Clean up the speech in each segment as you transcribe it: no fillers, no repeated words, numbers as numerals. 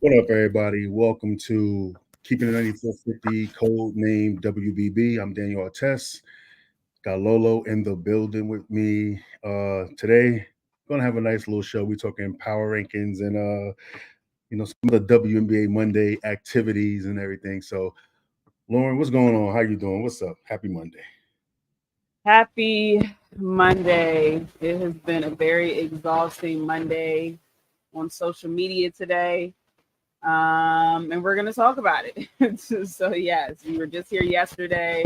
What up, everybody? Welcome to Keeping It 9450, Codename WBB. I'm Daniel Artes. Got Lolo in the building with me today. Gonna have a nice little show. We're talking power rankings and some of the WNBA Monday activities and everything. So, Lauren, what's going on? How you doing? What's up? Happy Monday. Happy Monday. It has been a very exhausting Monday on social media today. And we're going to talk about it. So, yes, we were just here yesterday,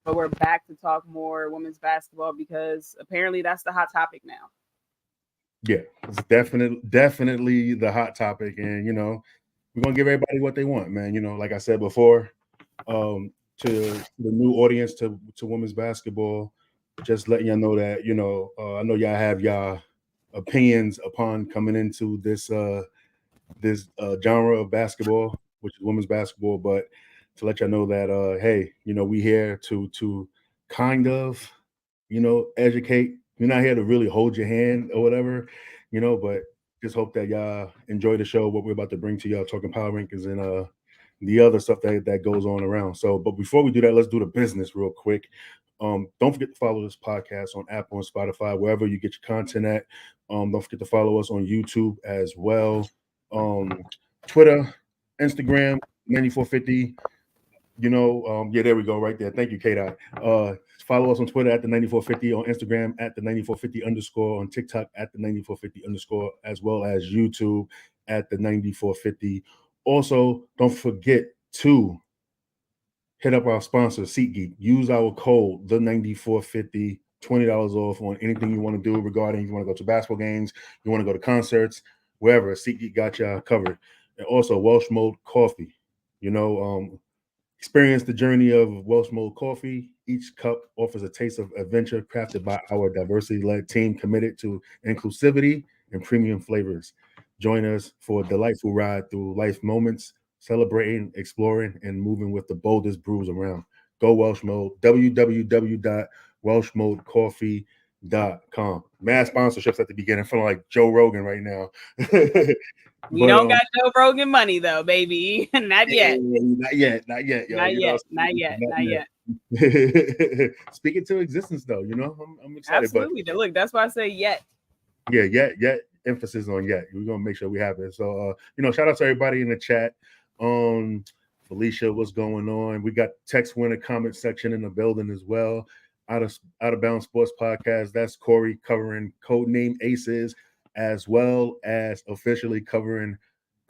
but we're back to talk more women's basketball because apparently that's the hot topic now. Yeah, it's definitely the hot topic. And, we're going to give everybody what they want, man. Like I said before, to the new audience to women's basketball, just letting y'all know that I know y'all have y'all opinions upon coming into this genre of basketball, which is women's basketball, but to let y'all know that hey, we here to kind of educate. We're not here to really hold your hand or whatever, but just hope that y'all enjoy the show, what we're about to bring to y'all, talking power rankings and the other stuff that goes on around. So, but before we do that, let's do the business real quick. Don't forget to follow this podcast on Apple and Spotify, wherever you get your content at. Don't forget to follow us on YouTube as well. Twitter, Instagram, 9450. Yeah, there we go, right there. Thank you, K Dot. Follow us on Twitter at the 9450, on Instagram at the 9450 underscore, on TikTok at the 9450 underscore, as well as YouTube at the 9450. Also, don't forget to hit up our sponsor, SeatGeek. Use our code, the 9450, $20 off on anything you want to do regarding, you want to go to basketball games, you want to go to concerts, wherever. SeatGeek got you covered. And also, Welsh Mode Coffee. Experience the journey of Welsh Mode Coffee. Each cup offers a taste of adventure crafted by our diversity-led team committed to inclusivity and premium flavors. Join us for a delightful ride through life moments, celebrating, exploring, and moving with the boldest brews around. Go Welsh Mode, www.welshmodecoffee.com. Mad sponsorships at the beginning, feeling like Joe Rogan right now. We don't got Joe Rogan money, though, baby. Not yet. Not yet, yo. Not yet. Speaking to existence, though, I'm excited. Absolutely. But look, that's why I say yet. Yeah, yet. Emphasis on yet. We're gonna make sure we have it. So, shout out to everybody in the chat. Felicia, what's going on? We got text winner comment section in the building as well. Out of Bounds Sports Podcast. That's Corey covering Codename Aces, as well as officially covering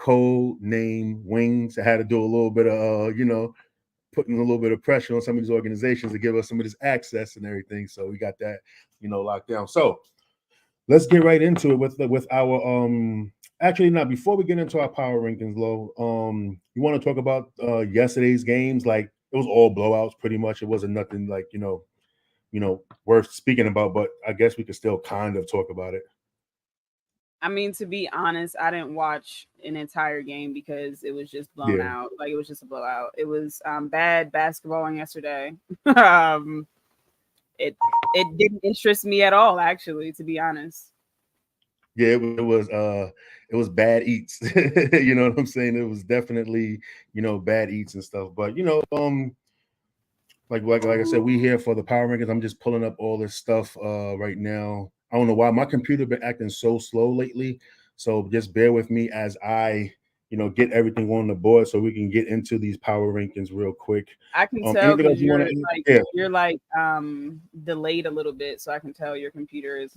Codename Wings. I had to do a little bit of putting a little bit of pressure on some of these organizations to give us some of this access and everything. So we got that locked down. So let's get right into it with our actually not before we get into our power rankings, Lo. You want to talk about yesterday's games? Like, it was all blowouts pretty much. It wasn't nothing like worth speaking about, but I guess we could still kind of talk about it. I mean, to be honest, I didn't watch an entire game because it was just blown out. Like, it was just a blowout. It was bad basketball on yesterday. It didn't interest me at all, actually, to be honest. Yeah, it was bad eats. You know what I'm saying? It was definitely bad eats and stuff. But like I said, we here for the power rankings. I'm just pulling up all this stuff right now. I don't know why my computer been acting so slow lately. So just bear with me as I get everything on the board so we can get into these power rankings real quick. I can tell because you're like delayed a little bit, so I can tell your computer is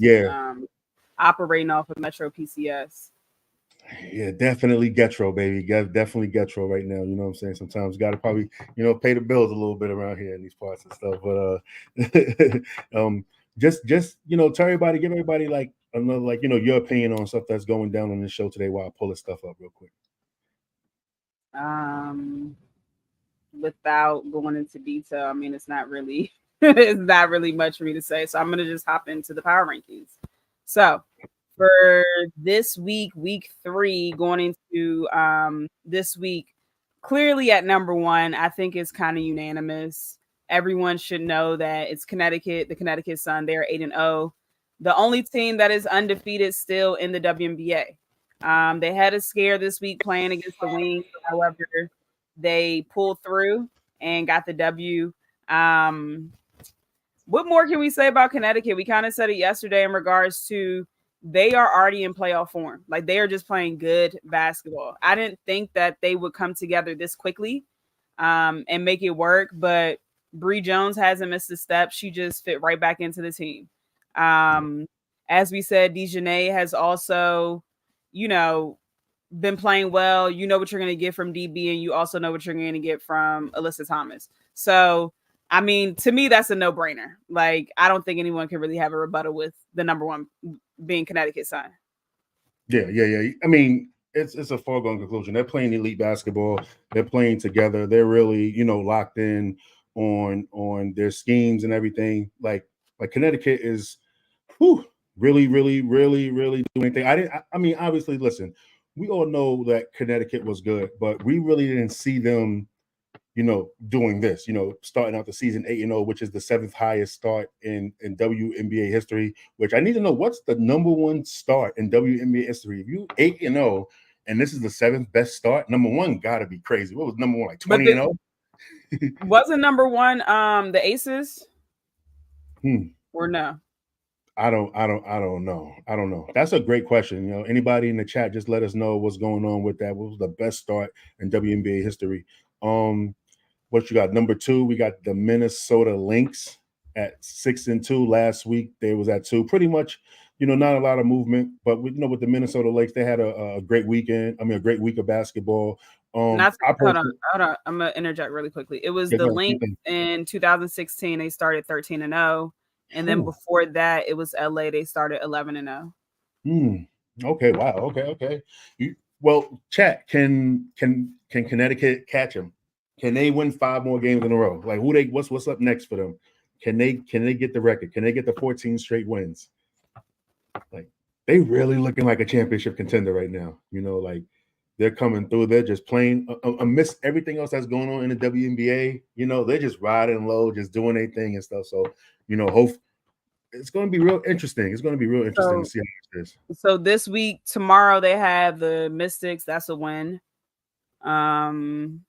operating off of Metro PCS. Yeah, definitely Getro, baby. Definitely Getro right now. You know what I'm saying? Sometimes you got to probably, pay the bills a little bit around here in these parts and stuff. But just tell everybody, give everybody like another your opinion on stuff that's going down on this show today while I pull this stuff up real quick. Without going into detail, I mean, it's not really much for me to say. So I'm gonna just hop into the power rankings. So for this week 3, going into this week, clearly at number 1, I think it's kind of unanimous. Everyone should know that it's Connecticut, the Connecticut Sun. They're 8-0. The only team that is undefeated still in the WNBA. They had a scare this week playing against the Wings. However, they pulled through and got the W. What more can we say about Connecticut? We kind of said it yesterday in regards to they are already in playoff form. Like they are just playing good basketball. I didn't think that they would come together this quickly and make it work, but Bree Jones hasn't missed a step. She just fit right back into the team. As we said, Dejanay has also, been playing well. You know what you're going to get from DB, and you also know what you're going to get from Alyssa Thomas. So, I mean, to me, that's a no-brainer. Like, I don't think anyone can really have a rebuttal with the number one being Connecticut's son. Yeah. I mean, it's a foregone conclusion. They're playing elite basketball. They're playing together. They're really, locked in on their schemes and everything. Like Connecticut is, really, really, really, really doing anything. I mean, obviously, listen, we all know that Connecticut was good, but we really didn't see them, doing this, starting out the season 8-0, which is the 7th highest start in WNBA history, which I need to know what's the number one start in WNBA history. If you 8-0 and this is the 7th best start, number one gotta be crazy. What was number one, like 20-0? Wasn't number one the Aces? Or no? I don't know. That's a great question. Anybody in the chat, just let us know what's going on with that. What was the best start in WNBA history? What you got? Number 2, we got the Minnesota Lynx at 6-2. Last week they was at 2. Pretty much, not a lot of movement, but with the Minnesota Lynx, they had a great weekend. I mean, a great week of basketball. Hold on. I'm gonna interject really quickly. It was the Lynx in 2016. They started 13-0, and then before that, it was LA. They started 11-0. Okay. Wow. Okay. Well, chat. Can Connecticut catch them? Can they win 5 more games in a row? Like what's up next for them? Can they get the record? Can they get the 14 straight wins? Like they really looking like a championship contender right now. Like they're coming through. They're just playing amidst everything else that's going on in the WNBA. They're just riding low, just doing their thing and stuff. So, hope it's going to be real interesting. It's going to be real interesting to see how it is. So this week, tomorrow they have the Mystics. That's a win. I'm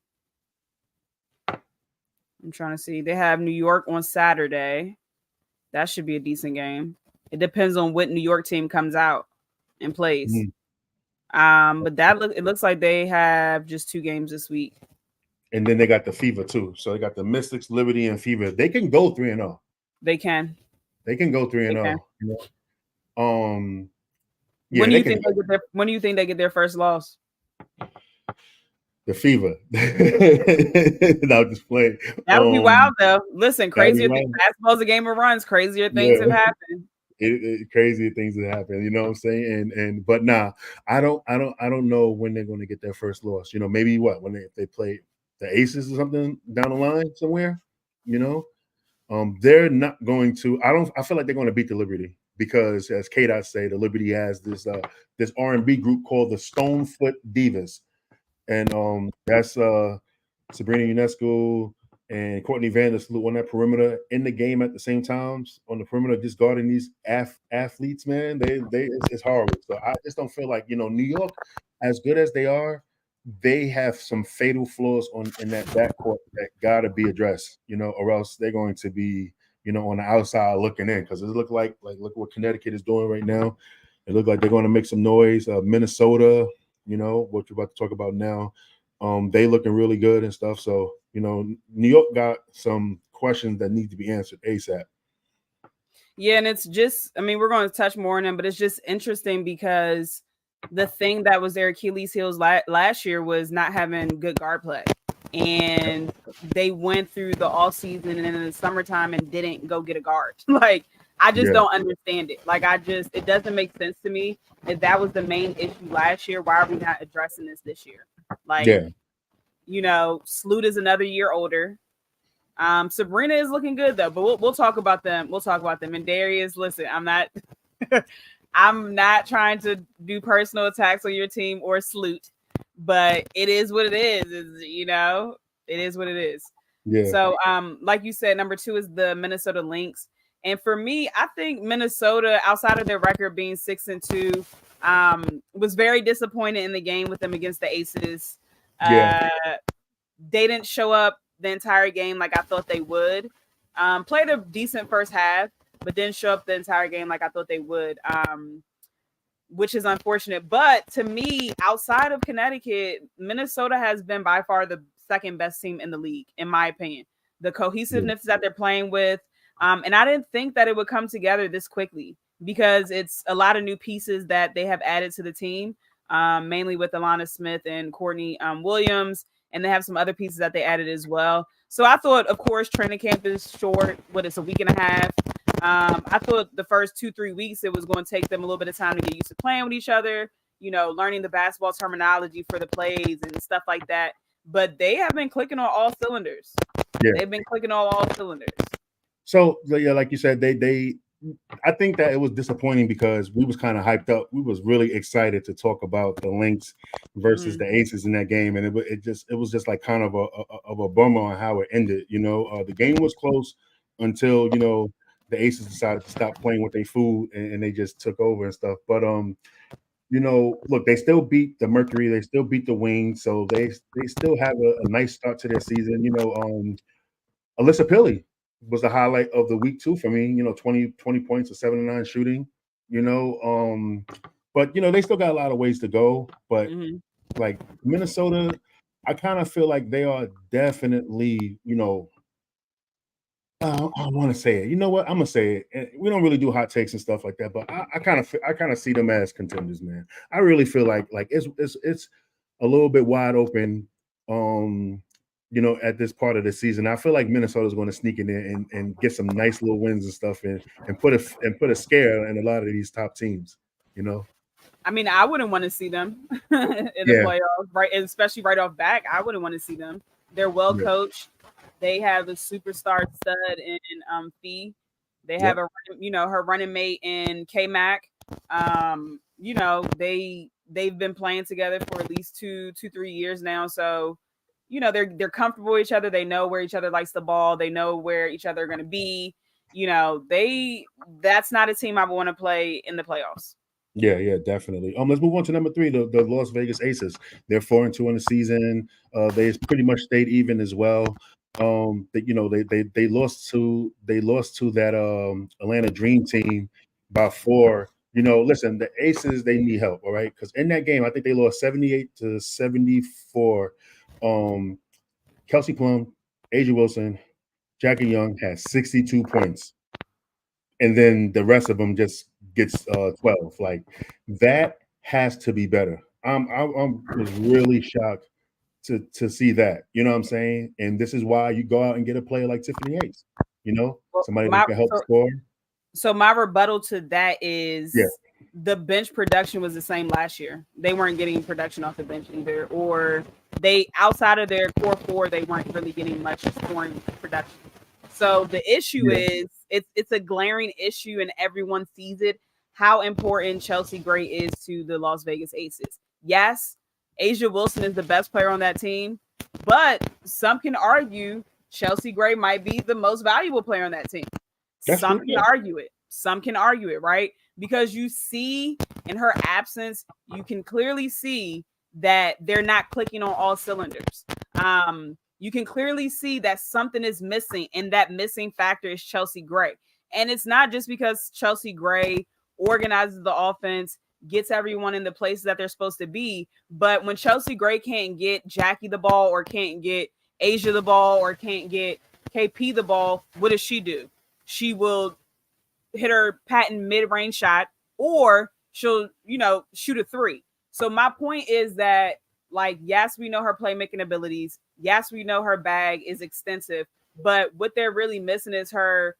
trying to see. They have New York on Saturday. That should be a decent game. It depends on what New York team comes out and plays. But it looks like they have just 2 games this week. And then they got the Fever too. So they got the Mystics, Liberty, and Fever. They can go 3-0. They can. They can go 3-0. When do you think they get their first loss? The Fever. Now just playing. That would be wild though. Listen, crazier things. Basketball's a game of runs. Crazier things have happened. Crazier things that happen. You know what I'm saying? But nah, I don't know when they're going to get their first loss. Maybe when they play the Aces or something down the line somewhere. They're not going to. I feel like they're going to beat the Liberty because, as K-Dot say, the Liberty has this R&B group called the Stonefoot Divas. And that's Sabrina Ionescu and Courtney Vandersloot on that perimeter in the game at the same times on the perimeter, just guarding these athletes, man. It's horrible. So I just don't feel like New York, as good as they are, they have some fatal flaws in that backcourt that gotta be addressed, or else they're going to be, on the outside looking in because it look like look what Connecticut is doing right now. It look like they're going to make some noise. Minnesota. What you're about to talk about now, they looking really good and stuff. So, New York got some questions that need to be answered ASAP. Yeah, and it's just, we're going to touch more on them, but it's just interesting because the thing that was their Achilles heels last year was not having good guard play. And they went through the all season and in the summertime and didn't go get a guard. I just don't understand it. It doesn't make sense to me. If that was the main issue last year, why are we not addressing this year? Sloot is another year older. Sabrina is looking good though, but we'll talk about them. And Darius, listen, I'm not trying to do personal attacks on your team or Sloot, but it is what it is. It is what it is. Yeah. So, like you said, number 2 is the Minnesota Lynx. And for me, I think Minnesota, outside of their record being 6-2, Was very disappointed in the game with them against the Aces. Yeah. They didn't show up the entire game like I thought they would. Played a decent first half, but didn't show up the entire game like I thought they would, which is unfortunate. But to me, outside of Connecticut, Minnesota has been by far the second best team in the league, in my opinion. The cohesiveness that they're playing with, and I didn't think that it would come together this quickly because it's a lot of new pieces that they have added to the team, mainly with Alana Smith and Courtney Williams. And they have some other pieces that they added as well. So I thought, of course, training camp is short. It's a week and a half. I thought the first 2-3 weeks, it was going to take them a little bit of time to get used to playing with each other, learning the basketball terminology for the plays and stuff like that. But they have been clicking on all cylinders. Yeah. They've been clicking on all cylinders. So, yeah, like you said, I think that it was disappointing because we was kind of hyped up. We was really excited to talk about the Lynx versus the Aces in that game, and it was just like kind of a bummer on how it ended. The game was close until the Aces decided to stop playing with their food and they just took over and stuff. But look, they still beat the Mercury, they still beat the Wings, so they still have a nice start to their season. Alyssa Pilley was the highlight of the week too for me. 20 points or 7-9 shooting. But they still got a lot of ways to go. But like Minnesota, I kind of feel like they are definitely, I want to say it. You know what? I'm gonna say it. We don't really do hot takes and stuff like that, but I kind of see them as contenders, man. I really feel like it's a little bit wide open. At this part of the season, I feel like Minnesota's going to sneak in there and get some nice little wins and stuff, and put a scare in a lot of these top teams. I mean, I wouldn't want to see them in the playoffs, right? Especially right off back. I wouldn't want to see them. They're well coached. They have a superstar stud in Fee. They have her running mate in K-Mac. They've been playing together for at least 2-3 years now. So, they're comfortable with each other. They know where each other likes the ball. They know where each other are going to be. That's not a team I would want to play in the playoffs. Yeah, definitely. Let's move on to number 3, the Las Vegas Aces. They're 4-2 in the season. They pretty much stayed even as well. They lost to that Atlanta Dream team by 4. Listen, the Aces, they need help, all right? Because in that game, I think they lost 78-74. Kelsey Plum, Asia Wilson, Jackie Young had 62 points. And then the rest of them just gets 12. Like, that has to be better. I was really shocked to see that. You know what I'm saying? And this is why you go out and get a player like Tiffany Hayes. Somebody that can help score. So my rebuttal to that is the bench production was the same last year. They weren't getting production off the bench either, or they outside of their core 4, they weren't really getting much scoring production. So the issue is it's a glaring issue and everyone sees it, how important Chelsea Gray is to the Las Vegas Aces. Yes, Asia Wilson is the best player on that team, but some can argue Chelsea Gray might be the most valuable player on that team. Some can argue it, right? Because you see in her absence, you can clearly see that they're not clicking on all cylinders. You can clearly see that something is missing, and that missing factor is Chelsea Gray. And it's not just because Chelsea Gray organizes the offense, gets everyone in the places that they're supposed to be, but when Chelsea Gray can't get Jackie the ball, or can't get Asia the ball, or can't get KP the ball, what does she do? She will hit her patent mid-range shot, or she'll, shoot a 3. So my point is that, like, yes, we know her playmaking abilities. Yes, we know her bag is extensive, but what they're really missing is her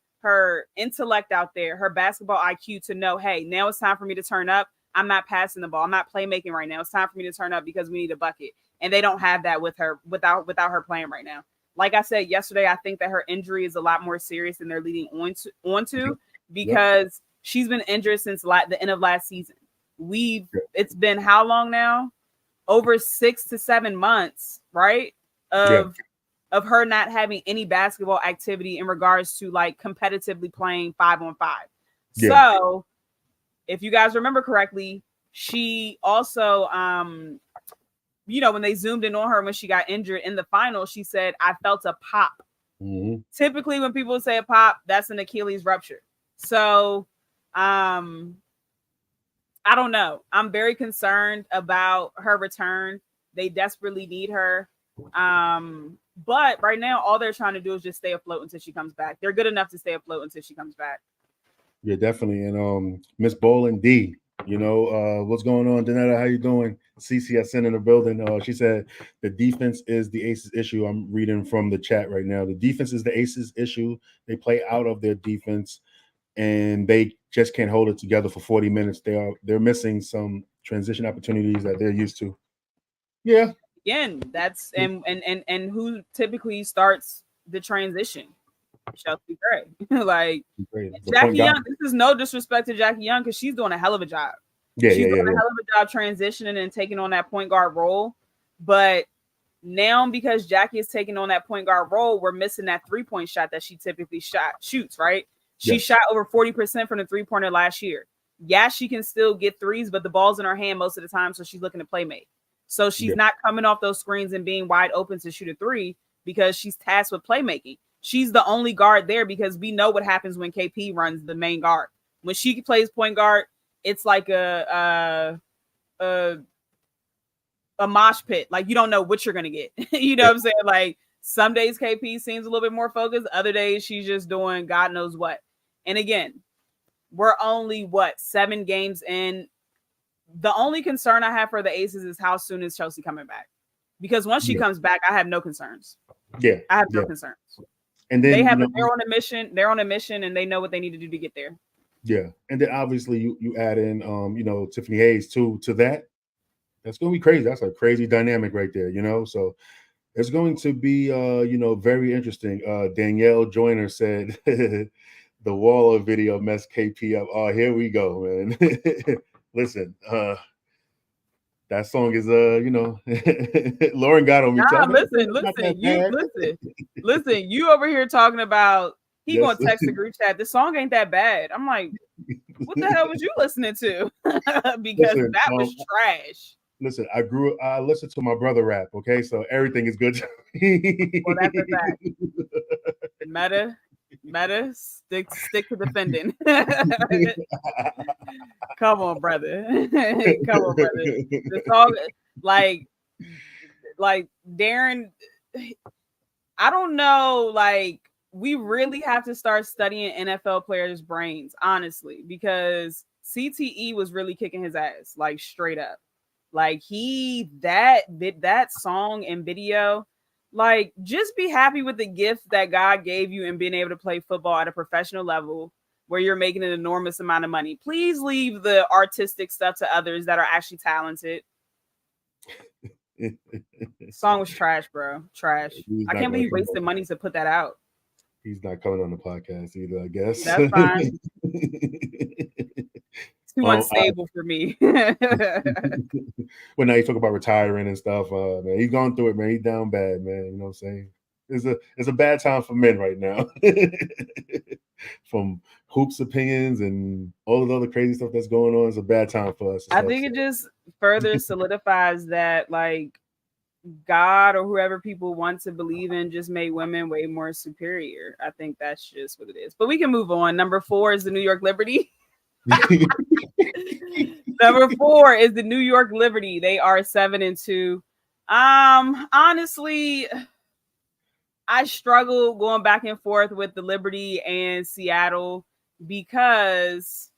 intellect out there, her basketball IQ to know, hey, now it's time for me to turn up. I'm not passing the ball. I'm not playmaking right now. It's time for me to turn up because we need a bucket. And they don't have that with her without her playing right now. Like I said yesterday, I think that her injury is a lot more serious than they're leading onto because she's been injured since the end of last season. It's been how long now? Over 6 to 7 months, right? Of her not having any basketball activity in regards to like competitively playing 5-on-5. So if you guys remember correctly, She also, when they zoomed in on her when she got injured in the final, she said, "I felt a pop." Mm-hmm. Typically, when people say a pop, that's an Achilles rupture. So, I don't know. I'm very concerned about her return. They desperately need her. But right now, all they're trying to do is just stay afloat until she comes back. They're good enough to stay afloat until she comes back. Yeah, definitely. And Miss Bolin D, what's going on, Danetta? How you doing? CCSN in the building. She said the defense is the Aces issue. I'm reading from the chat right now. The defense is the Aces issue. They play out of their defense, and they just can't hold it together for 40 minutes. They're missing some transition opportunities that they're used to. Yeah. Again, that's and who typically starts the transition? Chelsea Gray. Like Jackie Young. This is no disrespect to Jackie Young because she's doing a hell of a job. She's doing a hell of a job transitioning and taking on that point guard role. But now, because Jackie is taking on that point guard role, we're missing that 3-point shot that she typically shoots, right? She shot over 40% from the 3-pointer last year. Yeah, she can still get threes, but the ball's in her hand most of the time, so she's looking to playmate. So she's not coming off those screens and being wide open to shoot a three because she's tasked with playmaking. She's the only guard there because we know what happens when KP runs the main guard. When she plays point guard, it's like a mosh pit. Like you don't know what you're gonna get. You know what I'm saying? Like some days KP seems a little bit more focused. Other days she's just doing God knows what. And again, we're only 7 games in. The only concern I have for the Aces is how soon is Chelsea coming back? Because once she comes back, I have no concerns. Yeah, I have no concerns. And then they're on a mission. They're on a mission, and they know what they need to do to get there. Yeah, and then obviously you add in Tiffany Hayes to that. That's going to be crazy. That's a crazy dynamic right there. So it's going to be very interesting. Danielle Joyner said the Waller video messed KP up. Oh, here we go, man. Listen, that song is Lauren got on me. Listen, you over here talking about he gonna text the group chat. The song ain't that bad. I'm like, what the hell was you listening to? Because that was trash. Listen, I listened to my brother rap, okay? So everything is good to me. Well, that's a fact. Meta, stick to defending. Come on, brother. Come on, brother. The song, like Darren, I don't know, like we really have to start studying NFL players' brains, honestly, because CTE was really kicking his ass, like straight up. Like that song and video, like just be happy with the gift that God gave you and being able to play football at a professional level where you're making an enormous amount of money. Please leave the artistic stuff to others that are actually talented. Song was trash, bro. Trash. I can't believe you wasted money to put that out. He's not coming on the podcast either, I guess. That's fine. Too unstable for me. Well, now you talk about retiring and stuff. Man, he's gone through it, man. He's down bad, man. You know what I'm saying? It's a bad time for men right now. From hoops opinions and all of the other crazy stuff that's going on, it's a bad time for us. I think it just further solidifies that, like, God or whoever people want to believe in just made women way more superior. I think that's just what it is. But we can move on. Number 4 is the New York Liberty. Number 4 is the New York Liberty. They are 7-2. Honestly, I struggle going back and forth with the Liberty and Seattle because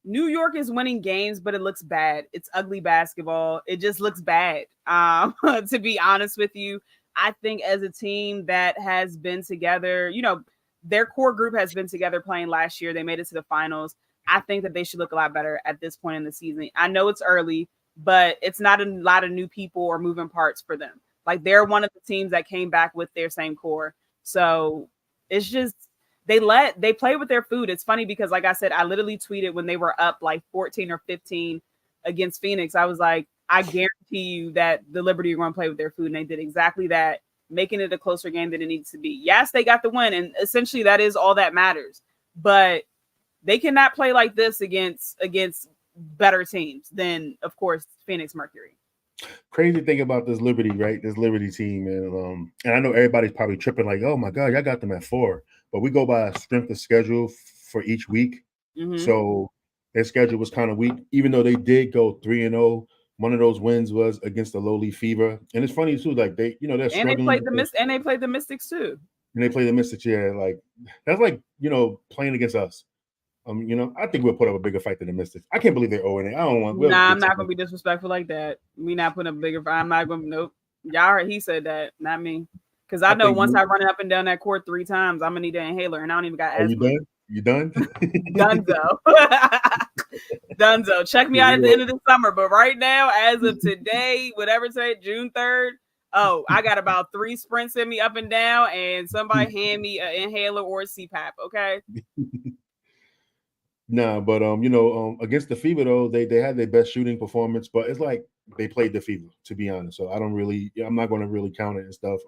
New York is winning games, but it looks bad. It's ugly basketball. It just looks bad. To be honest with you, I think as a team that has been together, their core group has been together playing last year. They made it to the finals. I think that they should look a lot better at this point in the season. I know it's early, but it's not a lot of new people or moving parts for them. Like they're one of the teams that came back with their same core. So it's just, they play with their food. It's funny because, like I said, I literally tweeted when they were up like 14 or 15 against Phoenix. I was like, I guarantee you that the Liberty are going to play with their food. And they did exactly that, making it a closer game than it needs to be. Yes, they got the win. And essentially that is all that matters. But they cannot play like this against better teams than, of course, Phoenix Mercury. Crazy thing about this Liberty, right? This Liberty team, and I know everybody's probably tripping like, "Oh my God, y'all got them at 4," but we go by a strength of schedule for each week. Mm-hmm. So their schedule was kind of weak, even though they did go 3-0. One of those wins was against the lowly Fever, and it's funny too. Like they're and struggling. They played the Mystics too. And they play the Mystics. Yeah, like that's like playing against us. I think we'll put up a bigger fight than the Mystics. I can't believe they're 0-8. I don't want. Nah, I'm not gonna be disrespectful like that. We not putting a bigger fight. I'm not gonna. Nope. Y'all heard he said that, not me. Because I know once I run up and down that court 3 times, I'm gonna need an inhaler, and I don't even got asthma. You done? Dunzo. Dunzo. Check me out at the end of the summer. But right now, as of today, whatever today, June 3rd. Oh, I got about 3 sprints in me up and down, and somebody hand me an inhaler or a CPAP. Okay. Nah, but against the Fever though, they had their best shooting performance, but it's like they played the Fever, to be honest. So I'm not going to really count it and stuff.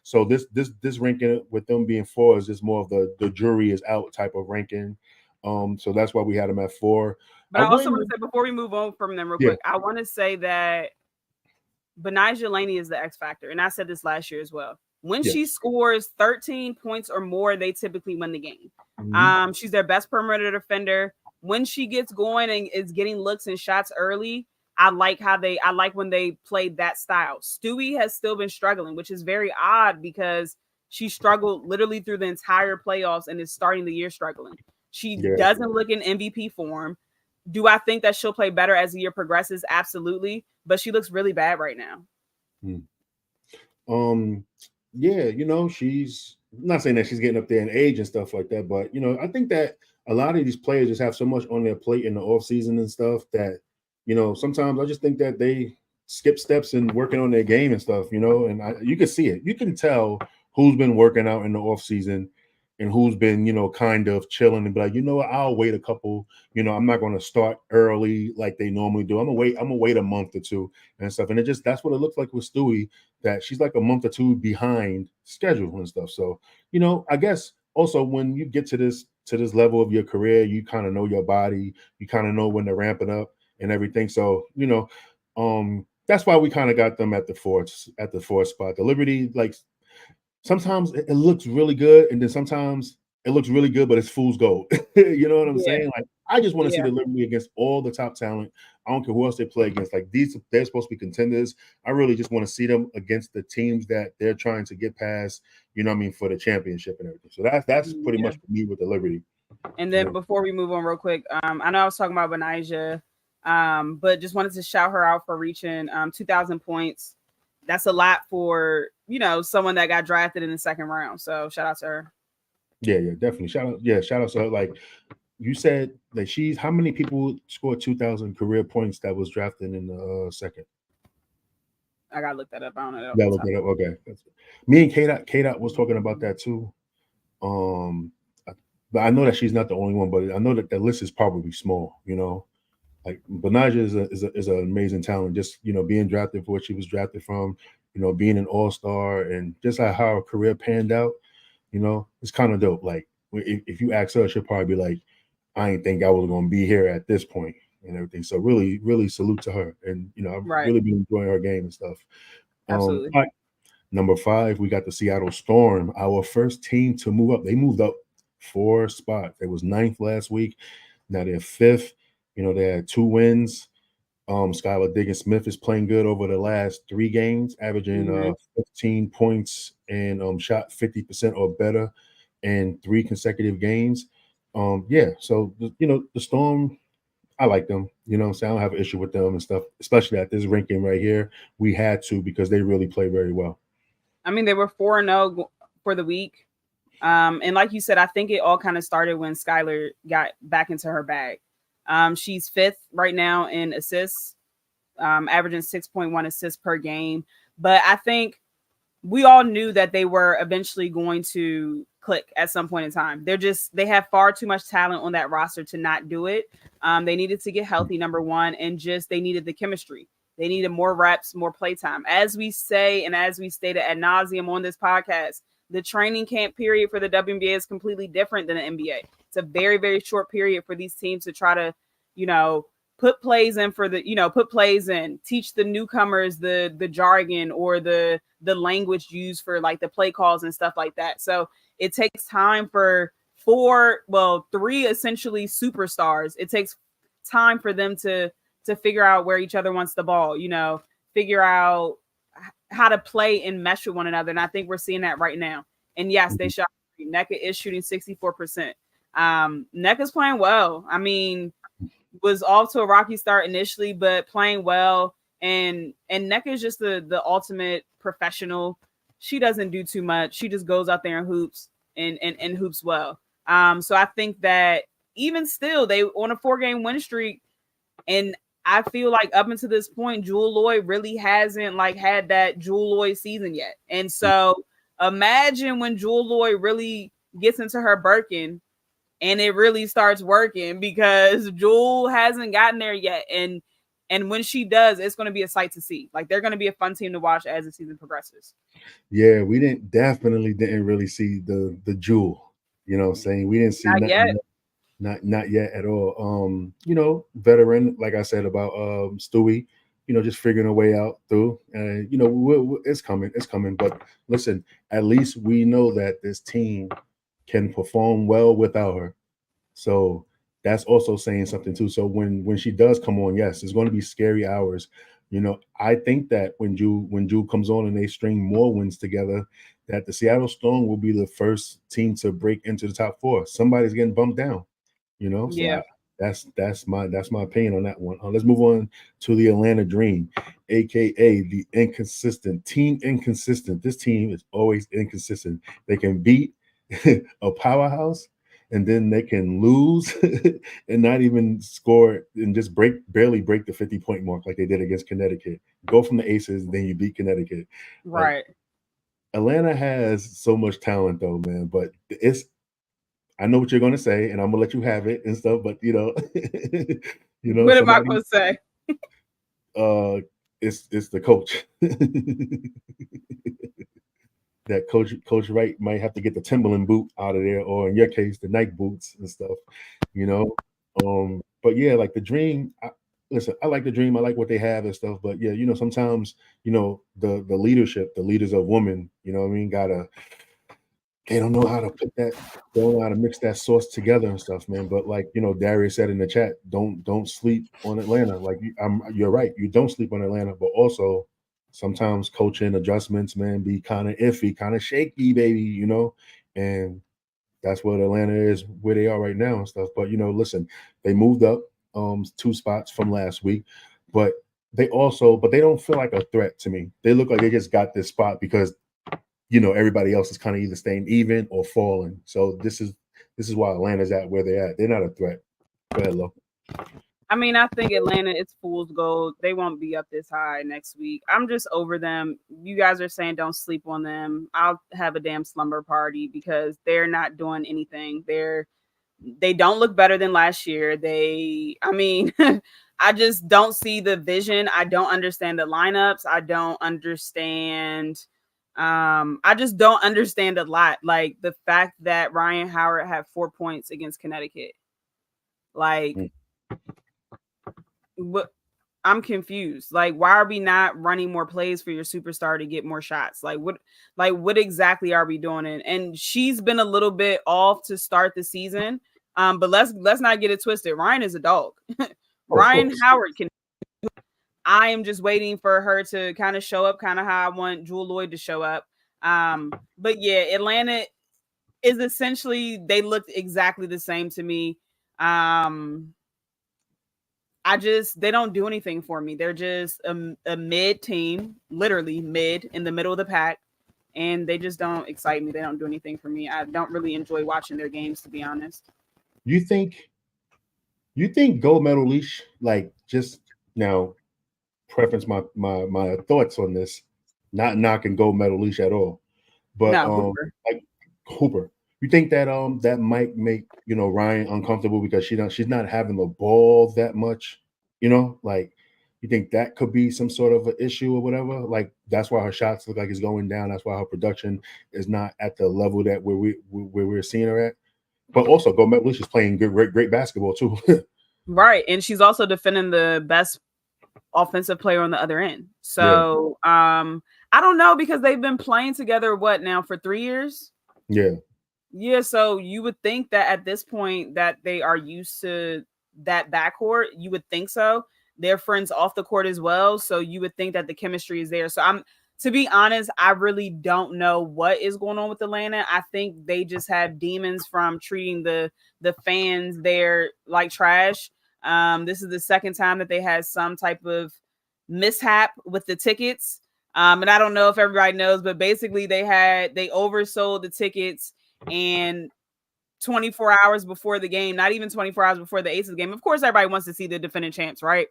So this ranking with them being 4 is just more of the jury is out type of ranking. So that's why we had them at 4. But I also want to say before we move on from them real quick, I want to say that Benijah Laney is the X factor, and I said this last year as well. When she scores 13 points or more, they typically win the game. Mm-hmm. She's their best perimeter defender. When she gets going and is getting looks and shots early, I like when they played that style. Stewie has still been struggling, which is very odd because she struggled literally through the entire playoffs and is starting the year struggling. She doesn't look in MVP form. Do I think that she'll play better as the year progresses? Absolutely. But she looks really bad right now. Yeah, she's I'm not saying that she's getting up there in age and stuff like that, but I think that a lot of these players just have so much on their plate in the off season and stuff that sometimes I just think that they skip steps in working on their game and stuff, and you can see it. You can tell who's been working out in the off season and who's been kind of chilling and be like, I'll wait a couple. I'm not going to start early like they normally do. I'm gonna wait a month or 2 and stuff. And that's what it looks like with Stewie, that she's like a month or 2 behind schedule and stuff. So I guess also when you get to this level of your career, you kind of know your body, you kind of know when to ramp it up and everything. So that's why we kind of got them at the fourth spot. The Liberty, like, sometimes it looks really good, and then sometimes it looks really good, but it's fool's gold. You know what I'm saying? Like, I just want to see the Liberty against all the top talent. I don't care who else they play against. Like, they're supposed to be contenders. I really just want to see them against the teams that they're trying to get past, for the championship and everything. So that's pretty much for me with the Liberty. And then before we move on real quick, I know I was talking about Benijah, but just wanted to shout her out for reaching 2,000 points. That's a lot for, someone that got drafted in the second round. So shout out to her. Yeah, definitely. Shout out to her. Like you said, that how many people scored 2,000 career points that was drafted in the second? I gotta look that up. I don't know. Yeah, look that up. Okay. Me and K-Dot was talking about that too. But I know that she's not the only one, but I know that the list is probably small, Like Benijah is an amazing talent. Just being drafted for what she was drafted from, being an all-star, and just like how her career panned out, it's kind of dope. Like if you ask her, she'll probably be like, "I ain't think I was going to be here at this point," and everything. So really, really salute to her, and I've really been enjoying her game and stuff. Absolutely. Right. Number 5, we got the Seattle Storm, our first team to move up. They moved up 4 spots. They was 9th last week. Now they're 5th. They had 2 wins. Skylar Diggins-Smith is playing good over the last 3 games, averaging 15 points and shot 50% or better in 3 consecutive games. So the Storm, I like them. So I don't have an issue with them and stuff, especially at this ranking right here. We had to, because they really play very well. I mean, they were 4-0 for the week. And like you said, I think it all kind of started when Skylar got back into her bag. She's 5th right now in assists, averaging 6.1 assists per game. But I think we all knew that they were eventually going to click at some point in time. They have far too much talent on that roster to not do it. They needed to get healthy, number 1, and they needed the chemistry. They needed more reps, more playtime. As we say, and as we stated ad nauseum on this podcast, the training camp period for the WNBA is completely different than the NBA. It's a very, very short period for these teams to try to, put plays in for the, put plays in, teach the newcomers the jargon or the language used for like the play calls and stuff like that. So it takes time for three essentially superstars. It takes time for them to figure out where each other wants the ball, figure out how to play and mesh with one another. And I think we're seeing that right now. And yes, they shot. NECA is shooting 64%. NECA's playing well. I mean, was off to a rocky start initially, but playing well. And NECA is just the ultimate professional. She doesn't do too much. She just goes out there and hoops and hoops well. So I think that even still, they on a 4-game win streak, and I feel like up until this point, Jewell Loyd really hasn't like had that Jewell Loyd season yet. And so imagine when Jewell Loyd really gets into her Birkin and it really starts working, because Jewell hasn't gotten there yet. And when she does, it's going to be a sight to see. Like, they're going to be a fun team to watch as the season progresses. Yeah, we definitely didn't really see the Jewell. You know what I'm saying? We didn't see Not yet. Not yet at all. Veteran, like I said about Stewie, just figuring a way out through. And it's coming. But listen, at least we know that this team can perform well without her. So that's also saying something too. So when she does come on, yes, it's going to be scary hours. I think that when Jewell comes on and they string more wins together, that the Seattle Storm will be the first team to break into the top 4. Somebody's getting bumped down. So Yeah. that's my opinion on that one. Let's move on to the Atlanta Dream, aka the inconsistent team. Inconsistent. This team is always inconsistent. They can beat a powerhouse, and then they can lose and not even score and just barely break the 50-point mark like they did against Connecticut. Go from the aces, then you beat Connecticut. Right. Atlanta has so much talent though, man. But I know what you're going to say, and I'm going to let you have it and stuff, but what am I going to say? It's the coach. That Coach Wright might have to get the Timberland boot out of there, or in your case, the Nike boots and stuff. But yeah, like the Dream. Listen, I like the Dream. I like what they have and stuff. But yeah, sometimes the leadership, the leaders of women, they don't know how to they don't know how to mix that sauce together and stuff, man. But like Darius said in the chat, don't sleep on Atlanta. Like you're right, you don't sleep on Atlanta, but also sometimes coaching adjustments, man, be kind of iffy, kind of shaky, baby. And that's what Atlanta is, where they are right now and stuff. But listen, they moved up 2 spots from last week, but they don't feel like a threat to me. They look like they just got this spot because everybody else is kind of either staying even or falling. So this is why Atlanta's at where they're at. They're not a threat. Go ahead, Lo. I mean, I think Atlanta, it's fool's gold. They won't be up this high next week. I'm just over them. You guys are saying don't sleep on them. I'll have a damn slumber party because they're not doing anything. They don't look better than last year. I just don't see the vision. I don't understand the lineups. I don't understand. I just don't understand a lot. Like the fact that Ryan Howard had 4 points against Connecticut. Like, what? I'm confused. Like, why are we not running more plays for your superstar to get more shots? Like, what exactly are we doing? And she's been a little bit off to start the season. But let's not get it twisted. Ryan is a dog. Ryan Howard can. I am just waiting for her to kind of show up, kind of how I want Jewell Loyd to show up. But yeah, Atlanta is essentially, they looked exactly the same to me. They don't do anything for me. They're just a mid team, literally mid in the middle of the pack. And they just don't excite me. They don't do anything for me. I don't really enjoy watching their games, to be honest. You think gold medal leash, like, just now preference my thoughts on this, not knocking gold medal leash at all. But No, like Hooper. You think that that might make Ryan uncomfortable because she's not having the ball that much, like you think that could be some sort of an issue or whatever? Like that's why her shots look like it's going down. That's why her production is not at the level that where we're seeing her at. But also, Gomez is playing great basketball too. Right. And she's also defending the best offensive player on the other end. So I don't know, because they've been playing together what now for 3 years? Yeah. Yeah, so you would think that at this point that they are used to that backcourt. You would think so. They're friends off the court as well, so you would think that the chemistry is there. So I'm to be honest, I really don't know what is going on with Atlanta. I think they just have demons from treating the fans there like trash. This is the second time that they had some type of mishap with the tickets. And I don't know if everybody knows, but basically they oversold the tickets, and 24 hours before the game, not even 24 hours before the Aces game. Of course, everybody wants to see the defending champs, right?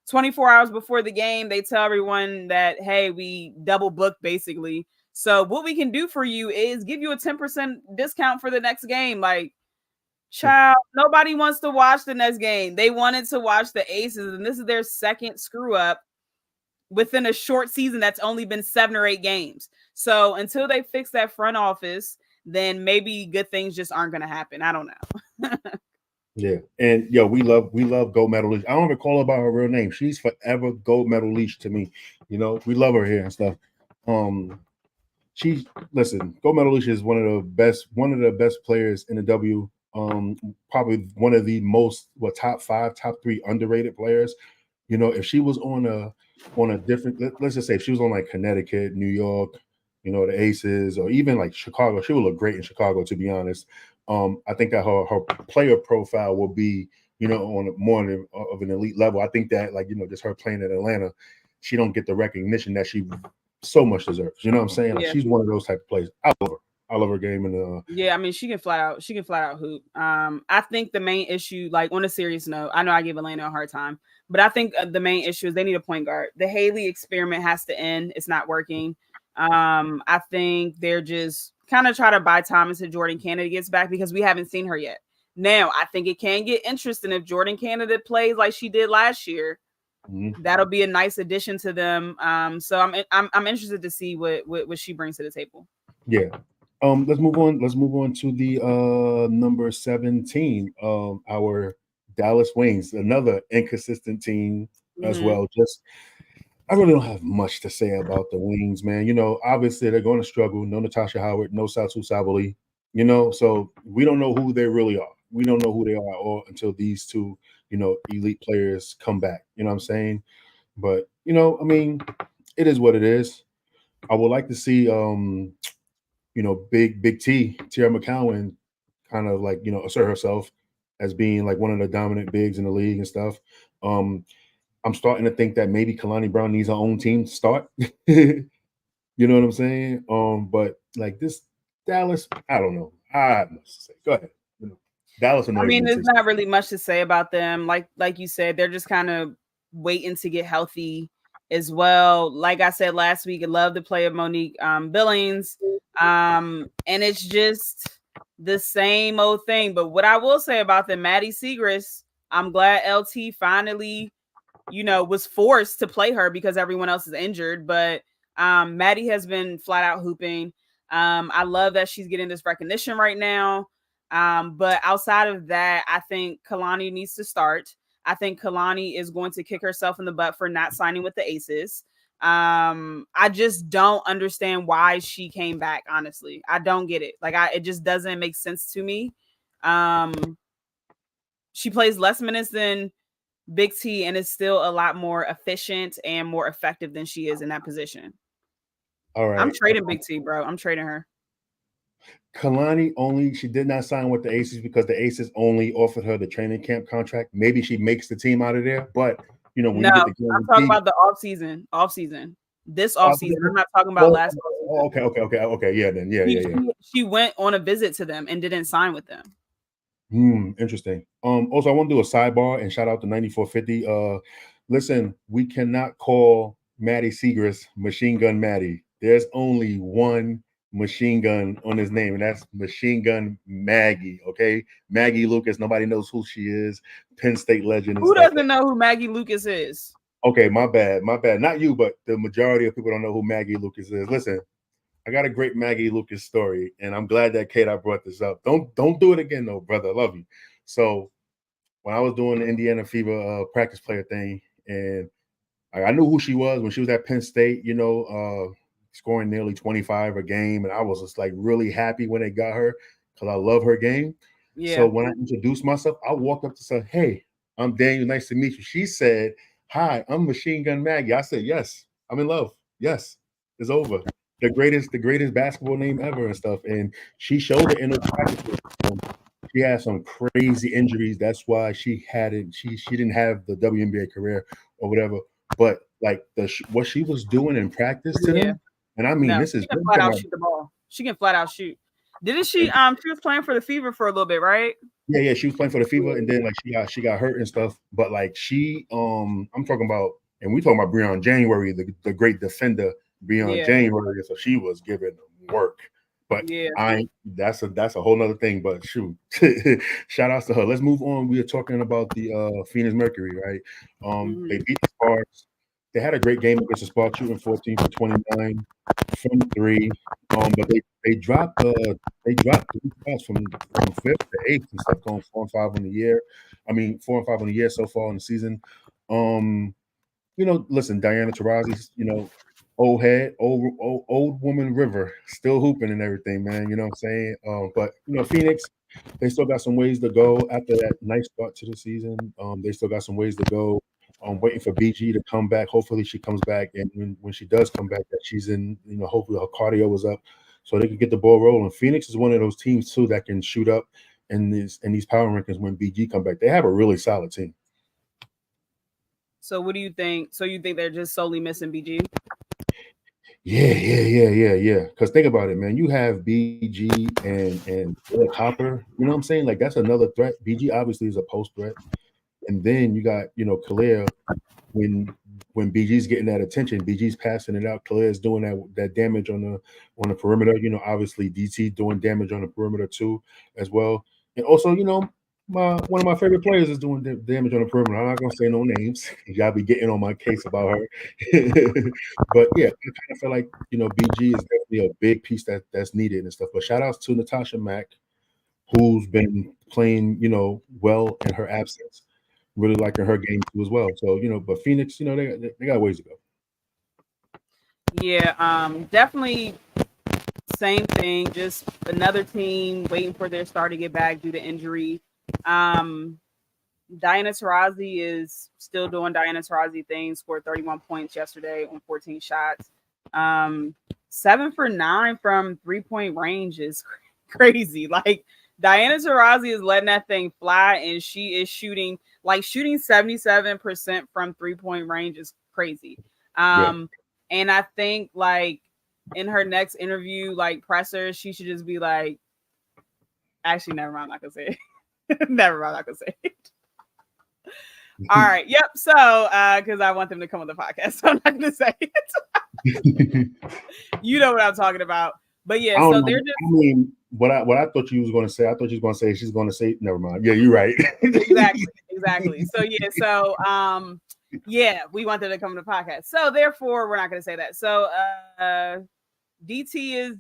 24 hours before the game, they tell everyone that, hey, we double booked basically. So what we can do for you is give you a 10% discount for the next game. Like, child, nobody wants to watch the next game. They wanted to watch the Aces, and this is their second screw up within a short season that's only been 7 or 8 games. So until they fix that front office, then maybe good things just aren't going to happen. I don't know. Yeah. And we love gold medal leash. I don't even call her by her real name. She's forever gold medal leash to me. We love her here and stuff. Gold medal leash is one of the best players in the W. Probably one of the most top 5, top 3 underrated players. If she was on a different, let's just say if she was on like Connecticut, New York, the Aces, or even like Chicago, she would look great in Chicago, to be honest. I think that her player profile will be, on more of an elite level. I think that just her playing in Atlanta, she don't get the recognition that she so much deserves. You know what I'm saying? Like, she's one of those type of players. I love her. I love her game. And yeah, I mean, she can flat out hoop. I think the main issue, like on a serious note, I know I give Atlanta a hard time, but I think the main issue is they need a point guard. The Haley experiment has to end. It's not working. I think they're just kind of try to buy time until Jordan Canada gets back, because we haven't seen her yet. Now, I think it can get interesting if Jordan Canada plays like she did last year. Mm-hmm. That'll be a nice addition to them. So I'm interested to see what she brings to the table. Yeah. Let's move on. Let's move on to the number 17. Our Dallas Wings, another inconsistent team as well. I really don't have much to say about the Wings, man. Obviously they're going to struggle. No Natasha Howard, no Satu Sabali. So we don't know who they really are. We don't know who they are at all until these two, elite players come back. You know what I'm saying? But I mean, it is what it is. I would like to see Big T, Tierra McCowan, kind of assert herself as being like one of the dominant bigs in the league and stuff. I'm starting to think that maybe Kalani Brown needs her own team to start. You know what I'm saying? But like this Dallas, I don't know. I have much to say. Go ahead. Dallas. I mean, there's not really much to say about them. Like you said, they're just kind of waiting to get healthy as well. Like I said last week, I love the play of Monique Billings. And it's just the same old thing. But what I will say about them, Maddie Segrist, I'm glad LT finally, was forced to play her because everyone else is injured. But Maddie has been flat out hooping. I love that she's getting this recognition right now. But outside of that, I think Kalani needs to start. I think Kalani is going to kick herself in the butt for not signing with the Aces. I just don't understand why she came back. Honestly, I don't get it. It just doesn't make sense to me. She plays less minutes than Big T and is still a lot more efficient and more effective than she is in that position. All right. I'm trading Big T, bro. I'm trading her. Kalani she did not sign with the Aces because the Aces only offered her the training camp contract. Maybe she makes the team out of there, but when you get the I'm talking about the off season. This off season. I'm not talking about last. Okay. Yeah, then yeah. She went on a visit to them and didn't sign with them. Interesting. Also, I want to do a sidebar and shout out to 9450. Listen, we cannot call Maddie Segrist Machine Gun Maddie. There's only one machine gun on his name, and that's Machine Gun Maggie. Okay, Maggie Lucas. Nobody knows who she is. Penn State legend. Who doesn't know who Maggie Lucas is? Okay, my bad. Not you, but the majority of people don't know who Maggie Lucas is. Listen, I got a great Maggie Lucas story, and I'm glad that Kate, I brought this up. Don't do it again, though, brother. I love you. So when I was doing the Indiana Fever practice player thing, and I knew who she was when she was at Penn State, scoring nearly 25 a game. And I was just like really happy when they got her because I love her game. So Yeah. when I introduced myself, I walked up to say, "Hey, I'm Daniel. Nice to meet you." She said, "Hi, I'm Machine Gun Maggie." I said, "Yes, I'm in love. Yes, it's over. The greatest basketball name ever and stuff." And she showed it in her practices. She had some crazy injuries. That's why she hadn't. She didn't have the WNBA career or whatever. But like what she was doing in practice to Yeah. them, and I mean, No, this is she can flat out shoot the ball. She can flat out shoot. Didn't she? She was playing for the Fever for a little bit, right? yeah, she was playing for the Fever, and Yeah. then like she got hurt and stuff. But like I'm talking about, and we talking about Breon January, the great defender Breon Yeah. January. So she was giving them work. But Yeah. that's a whole nother thing. But shoot, shout outs to her. Let's move on. We are talking about the Phoenix Mercury, right? They Mhm. beat the Sparks. They had a great game against the Sparks, shooting 14 for 29 from three. But they dropped 3 spots from fifth to eighth and stuff, going 4 and 5 on the year. I mean, 4 and 5 on the year so far in the season. Um, listen, Diana Taurasi's, old head, old woman river, still hooping and everything, man. You know what I'm saying? But Phoenix, they still got some ways to go after that nice start to the season. They still got some ways to go. I'm waiting for BG to come back. Hopefully she comes back, and when she does come back, that she's in. Hopefully her cardio is up, so they can get the ball rolling. Phoenix is one of those teams too that can shoot up in these power rankings when BG come back. They have a really solid team. So what do you think? So you think they're just solely missing BG? Yeah. Because think about it, man. You have BG and Nick Hopper. You know what I'm saying? Like that's another threat. BG obviously is a post threat, and then you got Khalil when BG's getting that attention, BG's passing it out. Khalil's doing that damage on the perimeter. Obviously DT doing damage on the perimeter too as well, and also one of my favorite players is doing damage on the perimeter. I'm not gonna say no names. Y'all be getting on my case about her, but yeah, I kind of feel like BG is definitely a big piece that's needed and stuff. But shout outs to Natasha Mack, who's been playing well in her absence. Really liking her game too as well. So but Phoenix, they got ways to go. Yeah. Definitely same thing. Just another team waiting for their star to get back due to injury. Um, Diana Taurasi is still doing Diana Taurasi things. Scored 31 points yesterday on 14 shots. 7 for 9 from 3-point range is crazy. Like Diana Taurasi is letting that thing fly, and she is shooting 77% from 3-point range is crazy. Yeah. And I think like in her next interview, like presser, she should just be like, actually, never mind, I'm not gonna say it. Never mind, I'm not gonna say it. All right. Yep. So, because I want them to come on the podcast, so I'm not gonna say it. You know what I'm talking about. But yeah, I don't so know. they're just I mean, what I thought you was going to say. I thought you was going to say she's going to say. Never mind. Yeah, you're right. exactly. So we want them to come to the podcast. So therefore, we're not gonna say that. So DT is,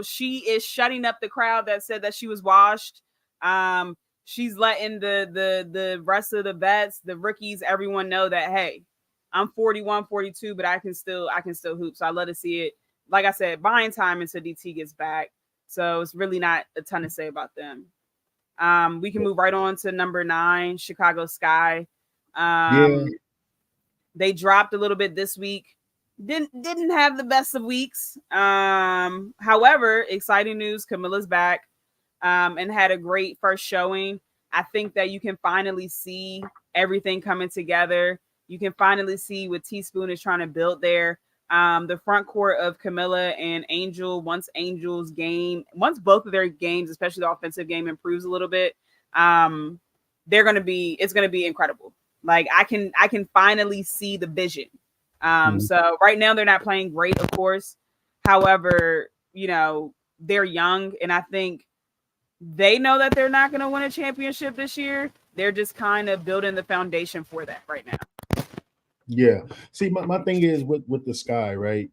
she is shutting up the crowd that said that she was washed. She's letting the rest of the vets, the rookies, everyone know that hey, I'm 41, 42, but I can still hoop. So I love to see it. Like I said, buying time until DT gets back. So it's really not a ton to say about them. We can move right on to number 9, Chicago Sky. Yeah. They dropped a little bit this week. Didn't have the best of weeks. However, exciting news: Camilla's back, and had a great first showing. I think that you can finally see everything coming together. You can finally see what Teaspoon is trying to build there. The front court of Camilla and Angel, once both of their games, especially the offensive game, improves a little bit, it's gonna be incredible. Like I can finally see the vision. So right now they're not playing great, of course. However, they're young, and I think they know that they're not going to win a championship this year. They're just kind of building the foundation for that right now. Yeah. See, my thing is with the Sky, right?